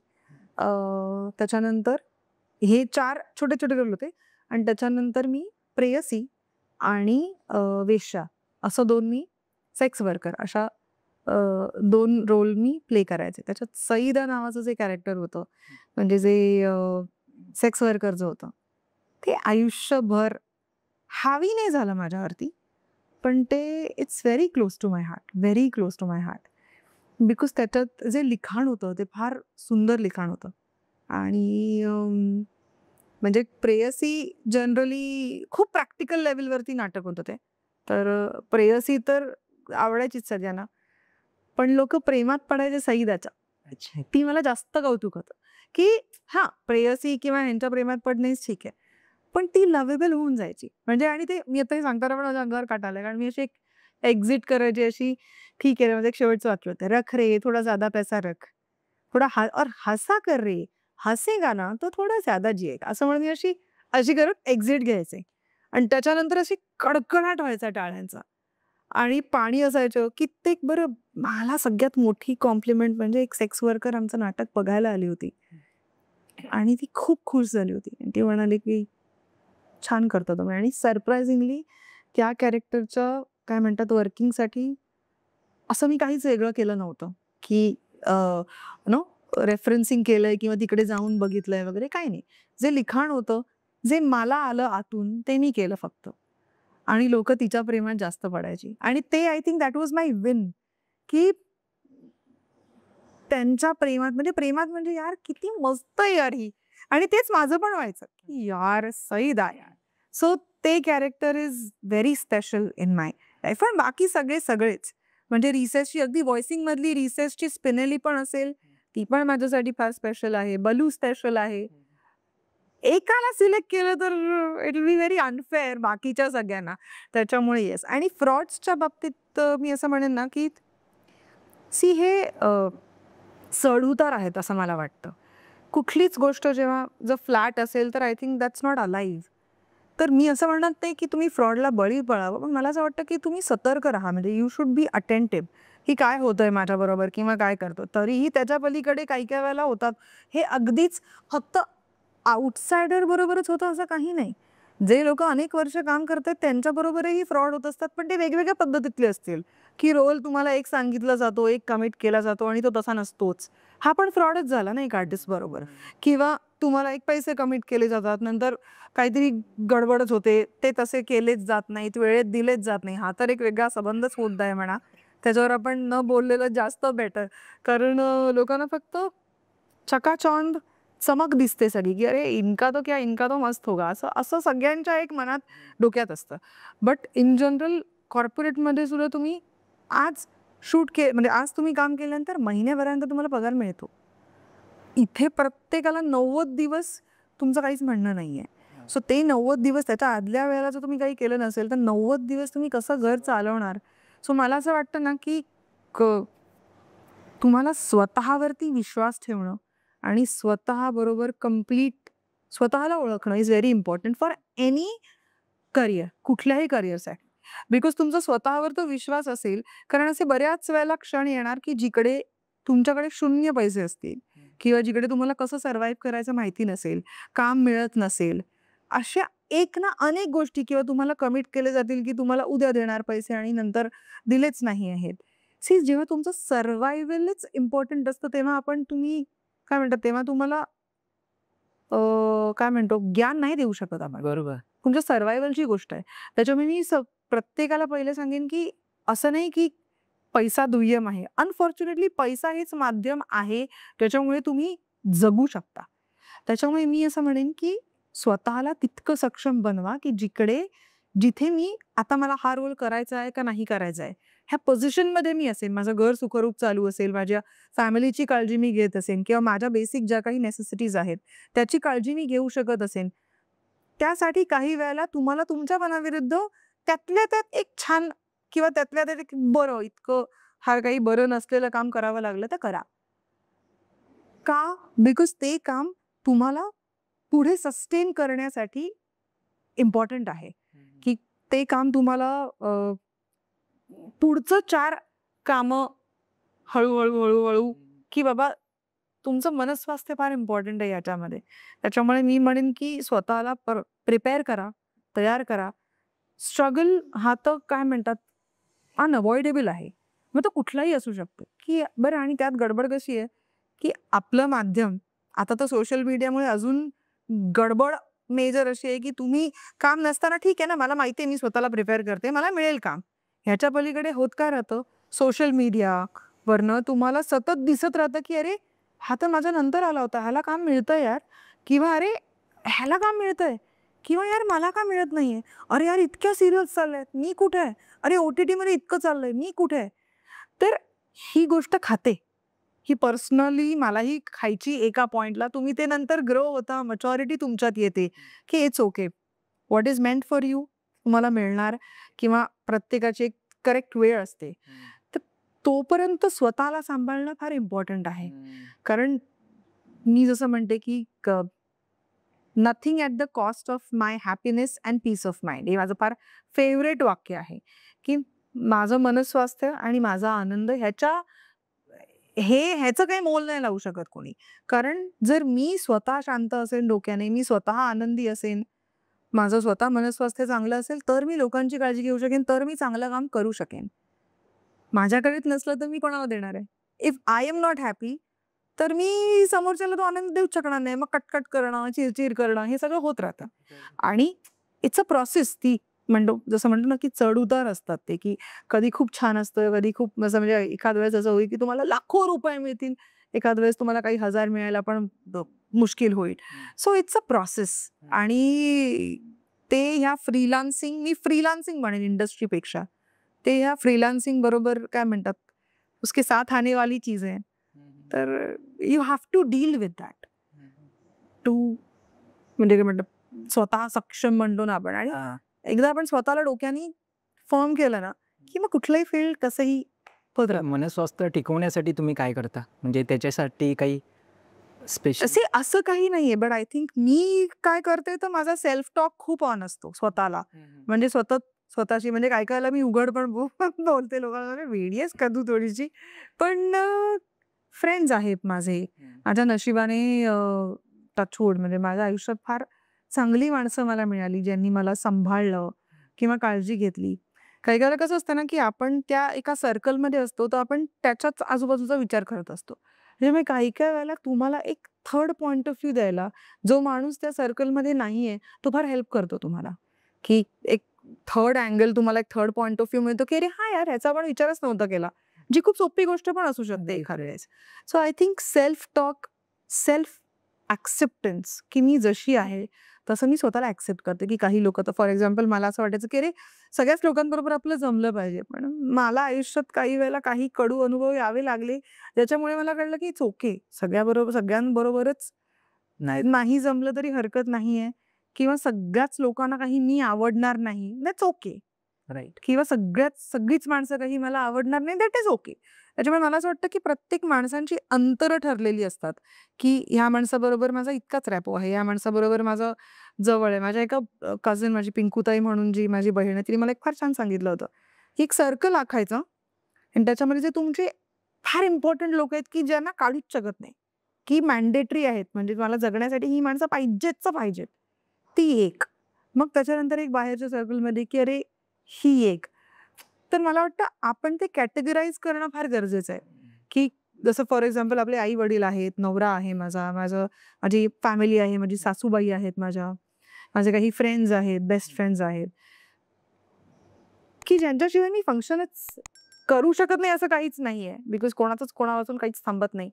त्याच्यानंतर हे 4 छोटे छोटे रोल होते. आणि त्याच्यानंतर मी प्रेयसी आणि वेश्या असं 2 मी सेक्स वर्कर अशा 2 रोल मी प्ले करायचे. त्याच्यात सईदा नावाचं जे कॅरेक्टर होतं, म्हणजे जे सेक्स वर्करचं होतं, ते आयुष्यभर हावी नाही झालं माझ्यावरती, पण ते it's very close to my heart, very close to my heart. Because त्याच्यात जे लिखाण होतं ते फार सुंदर लिखाण होतं. आणि म्हणजे प्रेयसी जनरली खूप प्रॅक्टिकल लेवलवरती नाटक होतं ते. तर प्रेयसी तर आवडायचीच सगळ्यांना, पण लोक प्रेमात पडायचे सईदाच्या. ती मला जास्त कौतुक होतं की हा प्रेयसी किंवा ह्यांच्या प्रेमात पडणेच ठीक आहे, पण ती लवेबल होऊन जायची. म्हणजे आणि ते मी आता सांगताना पण माझ्या अंगावर काटा आलाय, कारण मी अशी एक एक्झिट करायची अशी, ठीक आहे, म्हणजे एक शेवटचं वाक्य होतं, रख रे थोडा ज्यादा पैसा रख, थोडा और हसा कर रे, हसेगा ना तो थोडा ज्यादा जिएगा, असं म्हणून मी अशी करत एक्झिट घ्यायचे. आणि त्याच्यानंतर अशी कडकडाट व्हायचा टाळ्यांचा आणि पाणी असायचं कित्येक. बरं, मला सगळ्यात मोठी कॉम्प्लिमेंट म्हणजे एक सेक्स वर्कर आमचं नाटक बघायला आली होती आणि ती खूप खुश झाली होती. ती म्हणाली की छान करता तुम्ही. आणि सरप्राइझिंगली त्या कॅरेक्टरच्या काय म्हणतात वर्किंगसाठी असं मी काहीच वेगळं केलं नव्हतं की रेफरन्सिंग केलंय किंवा तिकडे जाऊन बघितलंय वगैरे, काही नाही. जे लिखाण होतं, जे मला आलं आतून, ते मी केलं फक्त. आणि लोक तिच्या प्रेमात जास्त पडायची. आणि ते I think that was my win, की त्यांच्या प्रेमात म्हणजे यार किती मस्त आहे यार ही, आणि तेच माझं पण व्हायचं की यार सईद यार. सो ते character is very special in my life. पण बाकी सगळेच म्हणजे रिसेसची अगदी व्हॉइसिंग मधली रिसेसची स्पिनेली पण असेल, ती पण माझ्यासाठी फार स्पेशल आहे. बलू स्पेशल आहे. एकाला सिलेक्ट केलं तर it will be very unfair बाकीच्या सगळ्यांना. त्याच्यामुळे येस. आणि फ्रॉड्सच्या बाबतीत मी असं म्हणेन ना की सी हे चढ-उतार आहेत असं मला वाटतं. कुठलीच गोष्ट जेव्हा जर फ्लॅट असेल तर I think that's not alive. तर मी असं म्हणत नाही की तुम्ही फ्रॉडला बळी पडावं, पण मला असं वाटतं की तुम्ही सतर्क राहा. म्हणजे यू शुड बी अटेंटिव्ह की काय होतंय माझ्याबरोबर किंवा काय करतो. तरीही त्याच्या पलीकडे काही काही वेळेला होतात. हे अगदीच फक्त आउटसायडर बरोबरच होतं असं काही नाही. जे लोक अनेक वर्ष काम करतात त्यांच्याबरोबरही फ्रॉड होत असतात, पण ते वेगवेगळ्या पद्धतीतले असतील. की रोल तुम्हाला एक सांगितला जातो, एक कमिट केला जातो आणि तो तसा नसतोच. हा पण फ्रॉडच झाला ना एक आर्टिस्ट बरोबर. किंवा तुम्हाला एक पैसे कमिट केले जातात, नंतर काहीतरी गडबडच होते, ते तसे केलेच जात नाहीत, वेळेत दिलेच जात नाही. हा तर एक वेगळा संबंधच मुद्दा आहे म्हणा. त्याच्यावर आपण न बोललेलं जास्त बेटर. कारण लोकांना फक्त चकाचौंध चमक दिसते सगळी की अरे इनका तो क्या, इनका तो मस्त होगा, असं असं सगळ्यांच्या एक मनात डोक्यात असतं. बट इन जनरल कॉर्पोरेटमध्ये सुद्धा तुम्ही आज म्हणजे आज तुम्ही काम केल्यानंतर महिन्याभरानंतर तुम्हाला पगार मिळतो. इथे प्रत्येकाला 90 दिवस तुमचं काहीच म्हणणं नाहीये. सो ते 90 दिवस त्याच्या आदल्या वेळेला जर तुम्ही काही केलं नसेल तर 90 दिवस तुम्ही कसं घर चालवणार. सो मला असं वाटतं ना की तुम्हाला स्वतःवरती विश्वास ठेवणं आणि स्वतःबरोबर कम्प्लीट स्वतःला ओळखणं is very important for any career, कुठल्याही करिअरसाठी. बिकॉज तुमचा स्वतःवर तो विश्वास असेल. कारण असे बऱ्याच वेळेला क्षण येणार की जिकडे तुमच्याकडे शून्य पैसे असतील किंवा जिकडे तुम्हाला कसं सर्व्हाइव्ह करायचं माहिती नसेल, काम मिळत नसेल, अशा एक ना अनेक गोष्टी किंवा तुम्हाला कमिट केले जातील की तुम्हाला उद्या देणार पैसे आणि नंतर दिलेच नाही आहेत. सी जेव्हा तुमचं सर्व्हायव्हलच इम्पॉर्टंट असतं तेव्हा तुम्ही काय म्हणतात तेव्हा तुम्हाला काय म्हणतो ज्ञान नाही देऊ शकत आपण. बरोबर. तुमच्या सर्व्हायव्हलची गोष्ट आहे. त्याच्यामुळे मी प्रत्येकाला पहिले सांगेन की असं नाही की पैसा दुय्यम आहे. अनफॉर्च्युनेटली पैसा हेच माध्यम आहे त्याच्यामुळे तुम्ही जगू शकता. त्याच्यामुळे मी असं म्हणेन की स्वतःला तितकं सक्षम बनवा की जिथे मी आता मला हा रोल करायचा आहे का नाही करायचा आहे, ह्या पोझिशनमध्ये मी असेल, माझं घर सुखरूप चालू असेल, माझ्या फॅमिलीची काळजी मी घेत असेन किंवा माझ्या बेसिक ज्या काही नेसेसिटीज आहेत त्याची काळजी मी घेऊ शकत असेन. त्यासाठी काही वेळेला तुम्हाला तुमच्या मनाविरुद्ध त्यातल्या त्यात एक छान किंवा त्यातल्या त्यात एक बरं इतकं हा काही बरं नसलेलं काम करावं लागलं तर करा. का? बिकॉज ते काम तुम्हाला पुढे सस्टेन करण्यासाठी इम्पॉर्टंट आहे. की ते काम तुम्हाला पुढचं 4 कामं हळूहळू की बाबा तुमचं मनस्वास्थ्य फार इम्पॉर्टंट आहे याच्यामध्ये. त्याच्यामुळे मी म्हणेन की स्वतःला प्रिपेअर करा, तयार करा. स्ट्रगल हा तर काय म्हणतात अनअवॉइडेबल आहे. मग तो कुठलाही असू शकतो की बरं. आणि त्यात गडबड कशी आहे की आपलं माध्यम आता तर सोशल मीडियामुळे अजून गडबड मेजर अशी आहे की तुम्ही काम नसताना ठीक आहे ना, मला माहिती आहे मी स्वतःला प्रिपेअर करते, मला मिळेल काम. ह्याच्या पलीकडे होत काय राहतं, सोशल मीडियावरनं तुम्हाला सतत दिसत राहतं की अरे हा तर माझ्या नंतर आला होता, ह्याला काम मिळतंय यार, किंवा अरे ह्याला काम मिळतंय, किंवा यार मला का मिळत नाहीये, अरे यार इतक्या सिरियल्स चालल्यात मी कुठे आहे, अरे OTT मध्ये इतकं चाललंय मी कुठे आहे. तर ही गोष्ट खाते, ही पर्सनली मलाही खायची एका पॉइंटला. तुम्ही ते नंतर ग्रो होता, मॅच्युरिटी तुमच्यात येते की it's okay, what is meant for you तुम्हाला मिळणार. किंवा प्रत्येकाची एक करेक्ट वेळ असते. तर तोपर्यंत स्वतःला सांभाळणं फार इम्पॉर्टंट आहे. कारण मी जसं म्हणते की nothing at the cost of my happiness and peace of mind, हे माझं फार फेवरेट वाक्य आहे. की माझं मनस्वास्थ्य आणि माझा आनंद ह्याचं काही मोल नाही लावू शकत कोणी. कारण जर मी स्वतः शांत असेल डोक्याने, मी स्वतः आनंदी असेन, माझं स्वतः मनस्वास्थ्य चांगलं असेल, तर मी लोकांची काळजी घेऊ शकेन, तर मी चांगलं काम करू शकेन. माझ्याकडेच नसलं तर मी कोणाला देणार आहे. If I am not happy तर मी समोरच्याला तो आनंद देऊच शकणार नाही. मग कटकट करणं, चिरचिर करणं हे सगळं होत राहतं. आणि इट्स अ प्रोसेस. ती जसं म्हणतो ना की चढ उतार असतात ते, की कधी खूप छान असतं, कधी खूप असं म्हणजे एखाद वेळेस असं होईल की तुम्हाला लाखो रुपये मिळतील, एखाद वेळेस तुम्हाला काही 1000 मिळायला पण मुश्किल होईल. So it's a process. आणि ते ह्या मी फ्रीलान्सिंग म्हणेन इंडस्ट्रीपेक्षा. ते ह्या फ्रीलान्सिंग बरोबर काय म्हणतात, उसके साथ आने वाली चीज आहे. तर you have to deal with that too, म्हणजे काय म्हणतात, स्वतः सक्षम म्हणतो ना आपण. आणि एकदा आपण स्वतःला डोक्याने फर्म केलं ना की मग कुठलंही फील्ड कसंही होत राहतं. मनस्वास्थ्य टिकवण्यासाठी तुम्ही काय करता, म्हणजे त्याच्यासाठी काही स्पेशल? असं काही नाहीये, बट आय थिंक मी काय करते तर माझा सेल्फ टॉक खूप ऑन असतो स्वतःला. म्हणजे स्वतःची, म्हणजे काय कायला मी उघड पण बोलते लोकांना, वेडी आहेस का तू थोडीशी. पण फ्रेंड्स आहेत माझे, माझ्या नशिबाने टचवूड, म्हणजे माझ्या आयुष्यात फार चांगली माणसं मला मिळाली, ज्यांनी मला सांभाळलं किंवा काळजी घेतली. काही काळाला कसं असतं ना की आपण त्या एका सर्कलमध्ये असतो, तर आपण त्याच्याच आजूबाजूचा विचार करत असतो. म्हणजे काही वेळेला तुम्हाला एक थर्ड पॉइंट ऑफ व्ह्यू द्यायला जो माणूस त्या सर्कलमध्ये नाहीये, तो फार हेल्प करतो तुम्हाला, की एक थर्ड अँगल, तुम्हाला एक थर्ड पॉइंट ऑफ व्ह्यू मिळतो की अरे हा यार, ह्याचा आपण विचारच नव्हता केला, जी खूप सोपी गोष्ट पण असू शकते एखाद्या वेळेस. So I think self talk, self acceptance, की मी जशी आहे तसं मी स्वतःला ॲक्सेप्ट करते. की काही लोक, तर फॉर एक्झाम्पल मला असं वाटायचं की अरे सगळ्याच लोकांबरोबर आपलं जमलं पाहिजे, पण मला आयुष्यात काही वेळेला काही कडू अनुभव यावे लागले, ज्याच्यामुळे मला कळलं की इट्स ओके, सगळ्यांबरोबरच नाही जमलं तरी हरकत नाहीये, किंवा सगळ्याच लोकांना काही मी आवडणार नाही, दॅट्स ओके. राईट. किंवा सगळीच माणसं काही मला आवडणार नाही, दॅट इज ओके. त्याच्यामुळे मला असं वाटतं की प्रत्येक माणसांची अंतरं ठरलेली असतात, की ह्या माणसाबरोबर माझा इतकाच रॅपो आहे, या माणसाबरोबर माझं जवळ आहे. माझ्या एका कझन, माझी पिंकूताई म्हणून जी माझी बहीण आहे, तिने मला एक फार छान सांगितलं होतं की एक सर्कल आखायचं आणि त्याच्यामध्ये जे तुमचे फार इम्पॉर्टंट लोक आहेत की ज्यांना काढूच शकत नाही, की मॅन्डेटरी आहेत, म्हणजे मला जगण्यासाठी ही माणसं पाहिजेत, ती एक. मग त्याच्यानंतर एक बाहेरच्या सर्कलमध्ये की अरे ही एक. तर मला वाटतं आपण ते कॅटेगराईज करणं फार गरजेचं आहे, की जसं फॉर एक्झाम्पल आपले आई वडील आहेत, नवरा आहे माझी फॅमिली आहे, माझी सासूबाई आहेत, माझे काही फ्रेंड्स आहेत, बेस्ट फ्रेंड्स आहेत, की ज्यांच्याशिवाय मी फंक्शनच करू शकत नाही असं काहीच नाहीये, बिकॉज कोणापासून काहीच थांबत नाही.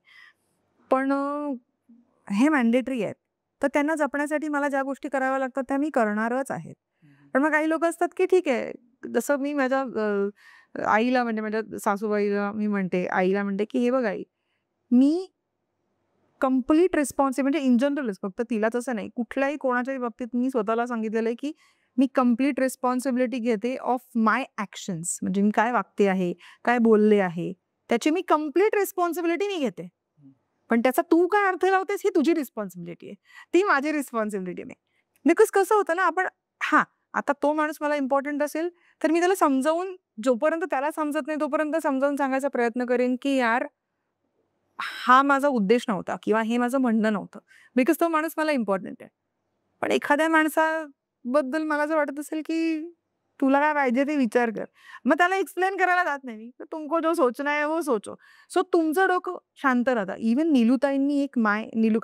पण हे मॅन्डेटरी आहेत, तर त्यांना जपण्यासाठी मला ज्या गोष्टी कराव्या लागतात त्या मी करणारच आहेत. पण मग काही लोक असतात की ठीक आहे, जसं मी माझ्या आईला, म्हणजे माझ्या सासूबाईला मी म्हणते, आईला म्हणते की हे बघ आई, मी कम्प्लीट रिस्पॉन्सिबल, म्हणजे इन जनरलच, फक्त तिलाच असं नाही, कुठल्याही कोणाच्याही बाबतीत मी स्वतःला सांगितलेलं आहे की मी कम्प्लीट रिस्पॉन्सिबिलिटी घेते ऑफ माय ॲक्शन्स. म्हणजे मी काय वागते आहे, काय बोलले आहे, त्याची मी कम्प्लीट रिस्पॉन्सिबिलिटी मी घेते. पण त्याचा तू काय अर्थ लावतेस ही तुझी रिस्पॉन्सिबिलिटी आहे, ती माझी रिस्पॉन्सिबिलिटी नाही. बिकॉज कसं होतं ना, आपण आता तो माणूस मला इम्पॉर्टंट असेल तर मी त्याला समजावून, जोपर्यंत त्याला समजत नाही तोपर्यंत समजावून सांगायचा प्रयत्न करेन की यार, हा माझा उद्देश नव्हता किंवा हे माझं म्हणणं नव्हतं, बिकॉज तो माणूस मला इम्पॉर्टंट आहे. पण एखाद्या माणसाबद्दल मला असं वाटत असेल की तुला काय पाहिजे ते विचार कर, मग त्याला एक्सप्लेन करायला जात नाही मी, तुमको जो सोचना है वो सोचो. सो तुमचं डोकं शांत राहतं. इव्हन नीलूताईंनी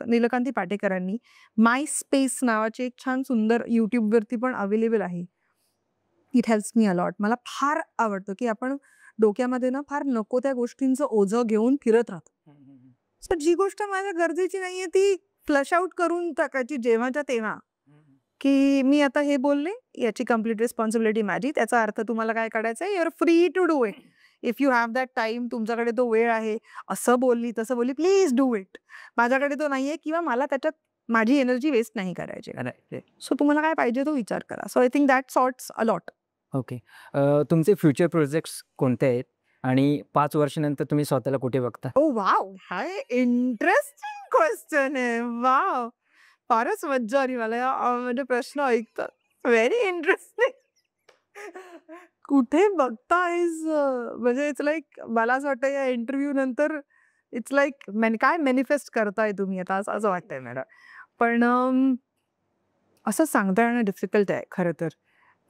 नीलकांती पाटेकरांनी माय स्पेस नावाचे एक छान सुंदर युट्यूबवरती पण अवेलेबल आहे. It helps me a lot. मला फार आवडतं की आपण डोक्यामध्ये ना फार नको त्या गोष्टींचं ओझं घेऊन फिरत राहतो. सो जी गोष्ट माझ्या गरजेची नाहीये ती फ्लश आउट करून टाकायची जेव्हाच्या तेव्हा, की मी आता हे बोलले, याची कम्प्लीट रिस्पॉन्सिबिलिटी माझी, त्याचा अर्थ तुम्हाला काय काढायचा आहे, you are free to do it. If you have that time, तुमच्याकडे तो वेळ आहे, असं बोलली तसं बोलली, प्लीज डू इट. माझ्याकडे तो नाहीये किंवा मला त्याच्यात माझी एनर्जी वेस्ट नाही करायची. सो तुम्हाला काय पाहिजे तो विचार करा. So I think that sorts a lot. Okay. तुमचे फ्युचर प्रोजेक्ट्स कोणते आहेत आणि 5 वर्षानंतर तुम्ही स्वतःला कुठे बघता? Oh wow, high interesting question आहे. वाव, फारच मज्जा आली मला या म्हणजे प्रश्न ऐकतात. Very interesting. कुठे बघतायस, म्हणजे इट्स लाईक, मला असं वाटतं या इंटरव्ह्यू नंतर इट्स लाईक काय मॅनिफेस्ट करताय तुम्ही आता, असं वाटतंय मला. पण असं सांगता येणं डिफिकल्ट आहे खरं तर.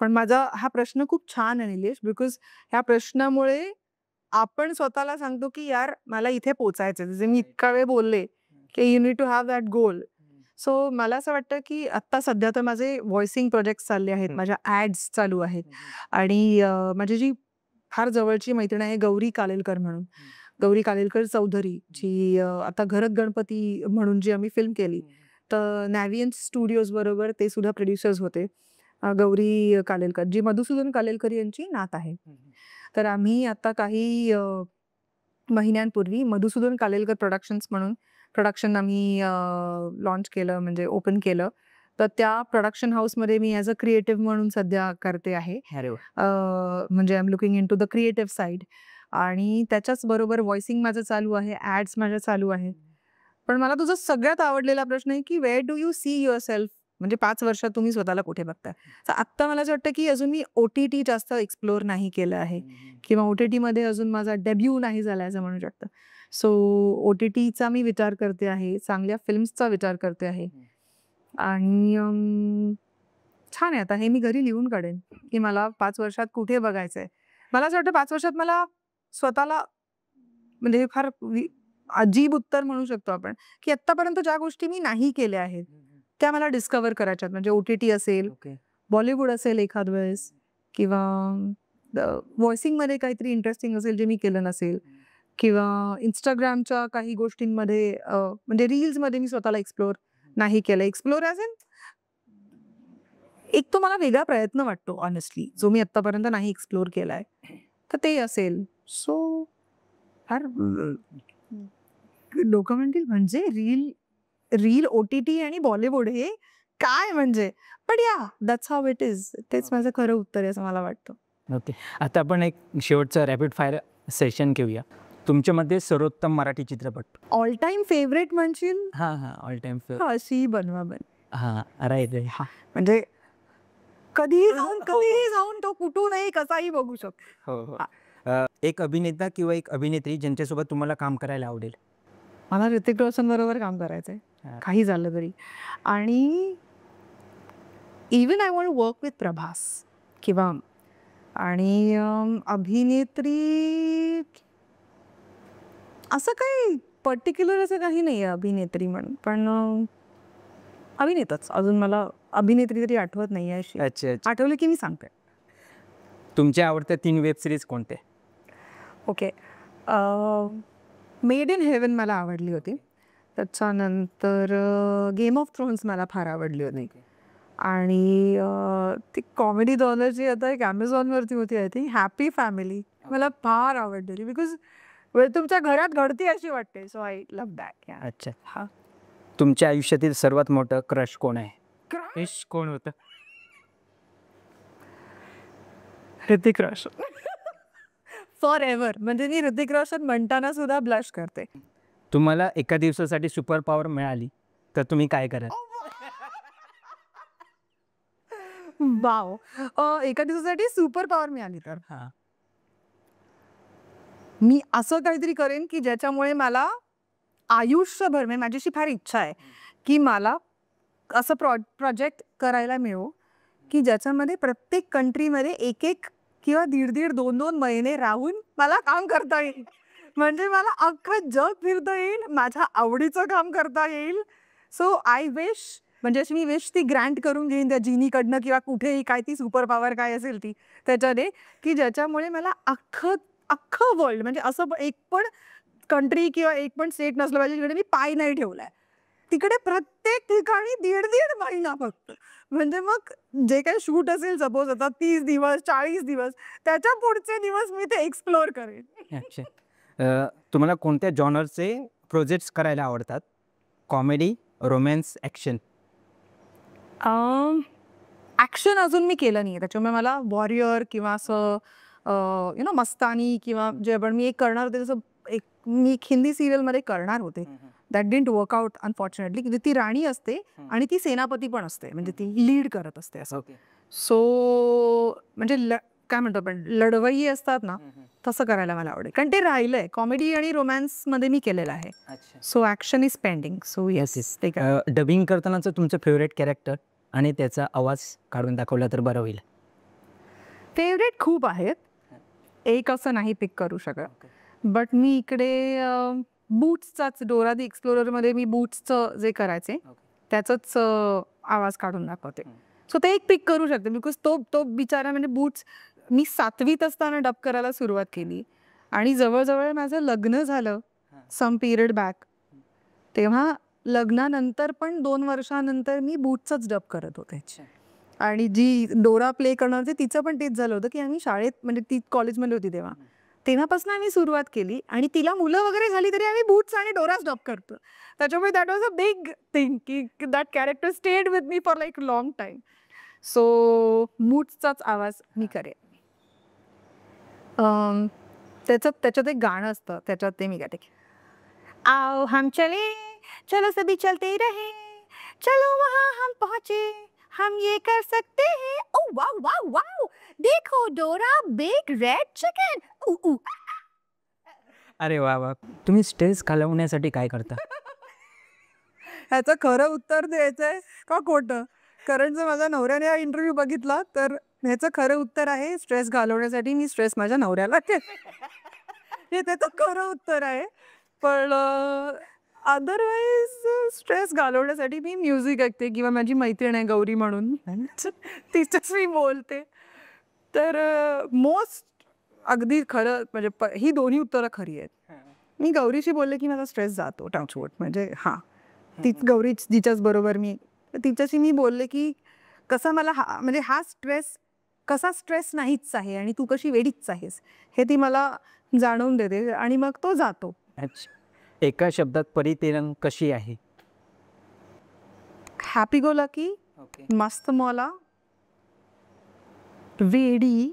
पण माझा हा प्रश्न खूप छान आहे निलेश, बिकॉज ह्या प्रश्नामुळे आपण स्वतःला सांगतो की यार मला इथे पोचायचं, जसे मी इतका वेळ बोलले की you need to have that goal. So मला असं वाटतं की आत्ता सध्या तर माझे व्हॉइसिंग प्रोजेक्ट चालले आहेत, माझ्या ॲड्स चालू आहेत. आणि माझी जी फार जवळची मैत्रीण आहे गौरी कालेलकर म्हणून, गौरी कालेलकर चौधरी जी आता घरत गणपती म्हणून जी आम्ही फिल्म केली, तर नॅव्हियन्स स्टुडिओज बरोबर ते सुद्धा प्रोड्युसर्स होते. गौरी कालेलकर जी मधुसूदन कालेलकर यांची नात आहे. तर आम्ही आता काही महिन्यांपूर्वी मधुसूदन कालेलकर प्रोडक्शन्स म्हणून प्रोडक्शन आम्ही लॉन्च केलं, म्हणजे ओपन केलं. तर त्या प्रोडक्शन हाऊसमध्ये मी ॲज अ क्रिएटिव्ह म्हणून सध्या करते आहे. अरे वा. म्हणजे I am looking into the creative side. आणि त्याच्याच बरोबर व्हॉइसिंग माझं चालू आहे, ॲड्स माझ्या चालू आहेत. पण मला तुझा सगळ्यात आवडलेला प्रश्न आहे की where do you see yourself, म्हणजे 5 वर्षात तुम्ही स्वतःला कुठे बघताय? तर आत्ता मला असं वाटतं की अजून मी OTT जास्त एक्सप्लोर नाही केलं आहे किंवा OTTमध्ये अजून माझा डेब्यू नाही झाला असं म्हणू शकतं. सो OTTचा मी विचार करते आहे, चांगल्या फिल्म्सचा विचार करते आहे. आणि छान आहे. आता हे मी घरी लिहून काढेन की मला 5 वर्षात कुठे बघायचंय. मला असं वाटतं 5 वर्षात मला स्वतःला, म्हणजे हे फार अजीब उत्तर म्हणू शकतो आपण, की आत्तापर्यंत ज्या गोष्टी मी नाही केल्या आहेत त्या मला डिस्कव्हर करायच्यात. म्हणजे OTT असेल, ओके. बॉलिवूड असेल एखाद वेळेस, किंवा व्हॉइसिंगमध्ये काहीतरी इंटरेस्टिंग असेल जे मी केलं नसेल, किंवा Instagramच्या काही गोष्टींमध्ये म्हणजे रील्समध्ये मी स्वतःला एक्सप्लोर नाही केलं. एक्सप्लोर ॲज इन एक तो मला वेगळा प्रयत्न वाटतो ऑनेस्टली, जो मी आत्तापर्यंत नाही एक्सप्लोर केलाय. तर ते असेल. सो फार लोकं म्हणतील म्हणजे रील OTT आणि बॉलिवूड हे काय म्हणजे? पण या दॅट्स हाऊ इट इज. तेच माझं खरं उत्तर आहे असं मला वाटतं. ओके. आता आपण एक शेवटचं रॅपिड फायर सेशन घेऊया. तुमच्यामध्ये सर्वोत्तम मराठी चित्रपट? ऑल टाईम फेव्हरेट म्हणशील? हां, ऑल टाईम अशी बनवा बन. राईट. म्हणजे कधीही जाऊन तो कुठूनही कसाही बघू शकतो. हो. एक अभिनेता किंवा एक अभिनेत्री ज्यांच्यासोबत तुम्हाला काम करायला आवडेल? मला ऋतिक रोशन बरोबर काम करायचंय, काही झालं तरी. आणि even I want work with Prabhas किंवा, आणि अभिनेत्री असं काही पर्टिक्युलर असं काही नाही आहे अभिनेत्री म्हणून, पण अभिनेताच. अजून मला अभिनेत्री तरी आठवत नाही आहे अशी. अच्छा. आठवलं की मी सांगते. तुमच्या आवडत्या 3 वेब सिरीज कोणत्या? ओके. मेड इन हेवन मला आवडली होती. त्याच्यानंतर गेम ऑफ थ्रोन्स मला फार आवडली होती. आणि ती कॉमेडी डॉलर जी आता एक Amazonवरती होती, आय थिंक हॅपी फॅमिली, मला फार आवडलेली. बिकॉज तुमच्या घरात घडती अशी वाटते. So I love that. अच्छा. हा. तुमच्या आयुष्यातील सर्वात मोठं क्रश कोण आहे? क्रश कोण होतं? ऋतिक रोशन. Forever. म्हणजे मी ऋतिक रोशन म्हणताना सुद्धा ब्लश करते. तुम्हाला एका दिवसासाठी सुपर पॉवर मिळाली तर तुम्ही काय कराल? वाव. एका दिवसासाठी सुपर पॉवर मिळाली तर मी असं काहीतरी करेन की ज्याच्यामुळे मला आयुष्यभर, म्हणजे माझी अशी फार इच्छा आहे की मला असं प्रोजेक्ट करायला मिळो की ज्याच्यामध्ये प्रत्येक कंट्रीमध्ये एक किंवा 1.5 2 महिने राहून मला काम करता येईल. म्हणजे मला अख्खं जग फिरता येईल, माझ्या आवडीचं काम करता येईल. सो आय विश, म्हणजे अशी मी विश ती ग्रँट करून घेईन त्या जिनीकडनं किंवा कुठेही, काय ती सुपर पॉवर काय असेल ती त्याच्याने, की ज्याच्यामुळे मला अख्खं वर्ल्ड, म्हणजे असं एक पण कंट्री किंवा एक पण स्टेट नसलं पाहिजे जिकडे मी पाय नाही ठेवलाय. तिकडे प्रत्येक ठिकाणी 1.5 महिना फक्त. म्हणजे मग जे काही शूट असेल सपोज आता 30 दिवस 40 दिवस, त्याच्या पुढचे दिवस मी ते एक्सप्लोर करेन. अच्छा. तुम्हाला कोणत्या जॉनरचे प्रोजेक्ट्स करायला आवडतात? Comedy, romance, action? ॲक्शन अजून मी केलं नाही आहे. त्याच्यामुळे मला वॉरियर किंवा असं मस्तानी किंवा जे पण मी एक करणार होते, जसं मी एक हिंदी सिरियलमध्ये करणार होते. That didn't work out unfortunately. म्हणजे ती राणी असते आणि ती सेनापती पण असते, म्हणजे ती लीड करत असते असं. सो म्हणजे काय म्हणतो आपण, लढवई असतात ना, तसं करायला मला आवडेल. कारण ते राहिलंय. कॉमेडी आणि रोमॅन्समध्ये मी केलेलं आहे. So action is pending. So yes, ते काय. डबिंग करतानाचं तुमचं फेवरेट कॅरेक्टर आणि त्याचा आवाज काढून दाखवला तर बरं होईल. फेवरेट खूप आहेत, एक असं नाही पिक करू शकत. बट मी इकडे बूट्सचाच, डोरा दी एक्सप्लोररमध्ये मी बूट्सचं जे करायचे त्याचंच आवाज काढून दाखवते. सो ते एक पिक करू शकते. बिकॉज तो बिचारा, म्हणजे बूट्स मी 7वीत असताना डब करायला सुरुवात केली आणि जवळजवळ माझं लग्न झालं सम पिरियड बॅक, तेव्हा लग्नानंतर पण 2 वर्षानंतर मी बूटचाच डब करत होते. आणि जी डोरा प्ले करणार होती तिचं पण तेच झालं होतं की आम्ही शाळेत, म्हणजे ती कॉलेजमध्ये होती तेव्हा, तेव्हापासून आम्ही सुरुवात केली आणि तिला मुलं वगैरे झाली तरी आम्ही बूट्स आणि डोराच डब करतो. त्याच्यामुळे that was a big thing की that character stayed with me for like long time. So बूट्सचाच आवाज मी करेन. त्याच्यात एक गाणं असतं, त्याच्यात ते मी गाते, आओ हम चले चलो सभी चलते रहे, चलो वहाँ हम पहुंचे, हम ये कर सकते हैं, ओ वाओ वाओ वाओ, देखो डोरा बिग रेड चिकन, ऊ ऊ. अरे वा वा. तुम्ही स्ट्रेस घालवण्यासाठी काय करता? ह्याचं खरं उत्तर द्यायचंय का खोटं? कारण जर माझ्या नवऱ्याने हा इंटरव्ह्यू बघितला तर ह्याचं खरं उत्तर आहे, स्ट्रेस घालवण्यासाठी मी स्ट्रेस माझ्या नवऱ्याला हे त्याचं खरं उत्तर आहे. पण अदरवाईज स्ट्रेस घालवण्यासाठी मी म्युझिक ऐकते किंवा माझी मैत्रीण आहे गौरी म्हणून, तिच्याच मी बोलते. तर मोस्ट अगदी खरं म्हणजे ही दोन्ही उत्तरं खरी आहेत. मी गौरीशी बोलले की माझा स्ट्रेस जातो टचवूड, म्हणजे हां, तीच गौरी जिच्याच बरोबर मी, तिच्याशी मी बोलले की कसा मला म्हणजे हा स्ट्रेस कसा स्ट्रेस नाहीच आहे आणि तू कशी वेडीच आहेस हे ती मला जाणवून देते आणि मग तो जातो. अच्छा. एका शब्दात परितेरंग कशी आहे? हॅपी गो लकी, मस्त मौला, वेडी,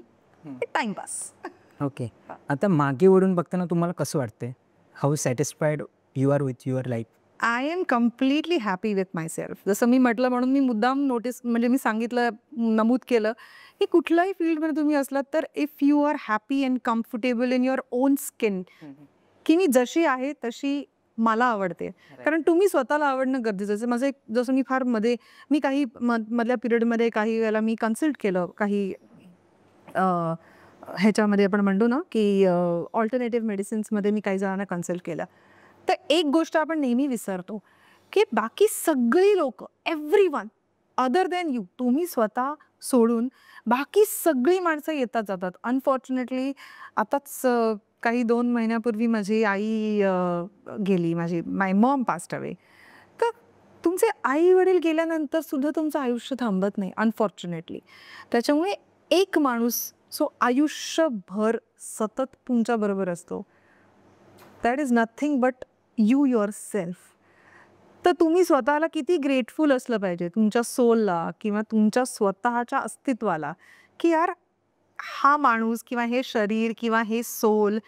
टाइमपास. ओके. आता मागे वळून बघताना तुम्हाला कसं वाटतंय? How satisfied you are with your life? I am completely happy with myself. जसं मी म्हटलं म्हणून मी मुद्दाम म्हणजे मी सांगितलं, नमूद केलं की कुठल्याही फील्डमध्ये तुम्ही असलात तर if you are happy and comfortable in your own skin, की मी जशी आहे तशी मला आवडते. कारण तुम्ही स्वतःला आवडणं गरजेचं आहे. माझं एक, जसं मी फार मी काही मधल्या पिरियडमध्ये काही वेळेला मी कन्सल्ट केलं काही ह्याच्यामध्ये आपण म्हणतो ना की ऑल्टरनेटिव्ह मेडिसिन्समध्ये मी काही जणांना कन्सल्ट केलं. तर एक गोष्ट आपण नेहमी विसरतो की बाकी सगळी लोक, एव्हरीवन अदर दॅन यू, तुम्ही स्वतः सोडून बाकी सगळी माणसं येतात जातात. अनफॉर्च्युनेटली आताच काही 2 महिन्यापूर्वी माझी आई गेली, माय मॉम पास्ड अवे. तर तुमचे आई वडील गेल्यानंतर सुद्धा तुमचं आयुष्य थांबत नाही अनफॉर्च्युनेटली. त्याच्यामुळे एक माणूस सो आयुष्यभर सतत तुमच्याबरोबर असतो, that is nothing but you your self. तर तुम्ही स्वतःला किती ग्रेटफुल असलं पाहिजे तुमच्या सोलला किंवा तुमच्या स्वतःच्या अस्तित्वाला, की यार हा माणूस किंवा हे शरीर किंवा हे सोल,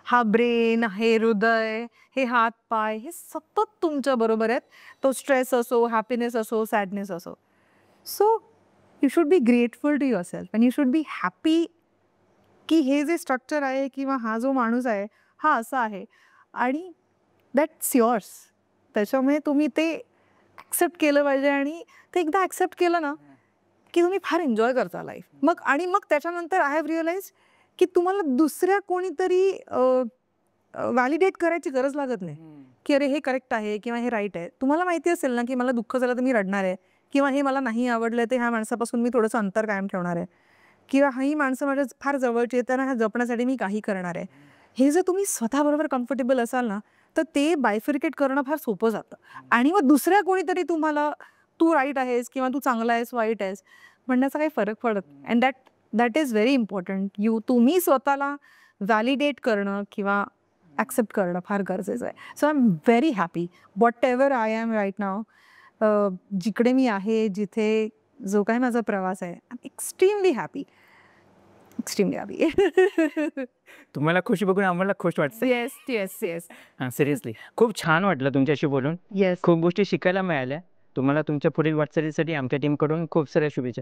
हा ब्रेन, हे हृदय, हे हात पाय, हे सतत तुमच्या बरोबर आहेत. तो स्ट्रेस असो, हॅपीनेस असो, सॅडनेस असो. So you should be grateful to yourself and you should be happy की हे जे स्ट्रक्चर आहे किंवा हा जो माणूस आहे हा असा आहे आणि दॅट्स युअर्स. त्याच्यामुळे तुम्ही ते ॲक्सेप्ट केलं पाहिजे आणि ते एकदा ॲक्सेप्ट केलं ना की तुम्ही फार एन्जॉय करता लाईफ. मग त्याच्यानंतर आय हॅव रिअलाइज की तुम्हाला दुसऱ्या कोणीतरी व्हॅलिडेट करायची गरज लागत नाही की अरे हे करेक्ट आहे किंवा हे राईट आहे. तुम्हाला माहिती असेल ना की मला दुःख झालं तर मी रडणार आहे किंवा हे मला नाही आवडलं तर ह्या माणसापासून मी थोडंसं अंतर कायम ठेवणार आहे किंवा ही माणसं माझ्या फार जवळची आहे त्यांना ह्या जपण्यासाठी मी काही करणार आहे. हे जर तुम्ही स्वतःबरोबर कम्फर्टेबल असाल ना तर ते बायफिरिकेट करणं फार सोपं जातं. आणि मग दुसऱ्या कोणीतरी तुम्हाला तू राईट आहेस किंवा तू चांगला आहेस, वाईट आहेस म्हणण्याचा काही फरक पडत नाही. And that is very important. तुम्ही स्वतःला व्हॅलिडेट करणं किंवा ॲक्सेप्ट करणं फार गरजेचं आहे. So I am very happy whatever I am right now. जिकडे मी आहे, जिथे जो काही माझा प्रवास आहे, I am extremely happy, extremely happy. तुम्हाला खुशी बघून आम्हाला खुश वाटतं. Yes yes yes. हां, सिरियसली खूप छान वाटलं तुमच्याशी बोलून. येस. खूप गोष्टी शिकायला मिळाल्या. तुम्हाला तुमच्या पुढील वाटचालीसाठी आमच्या टीमकडून खूप साऱ्या शुभेच्छा.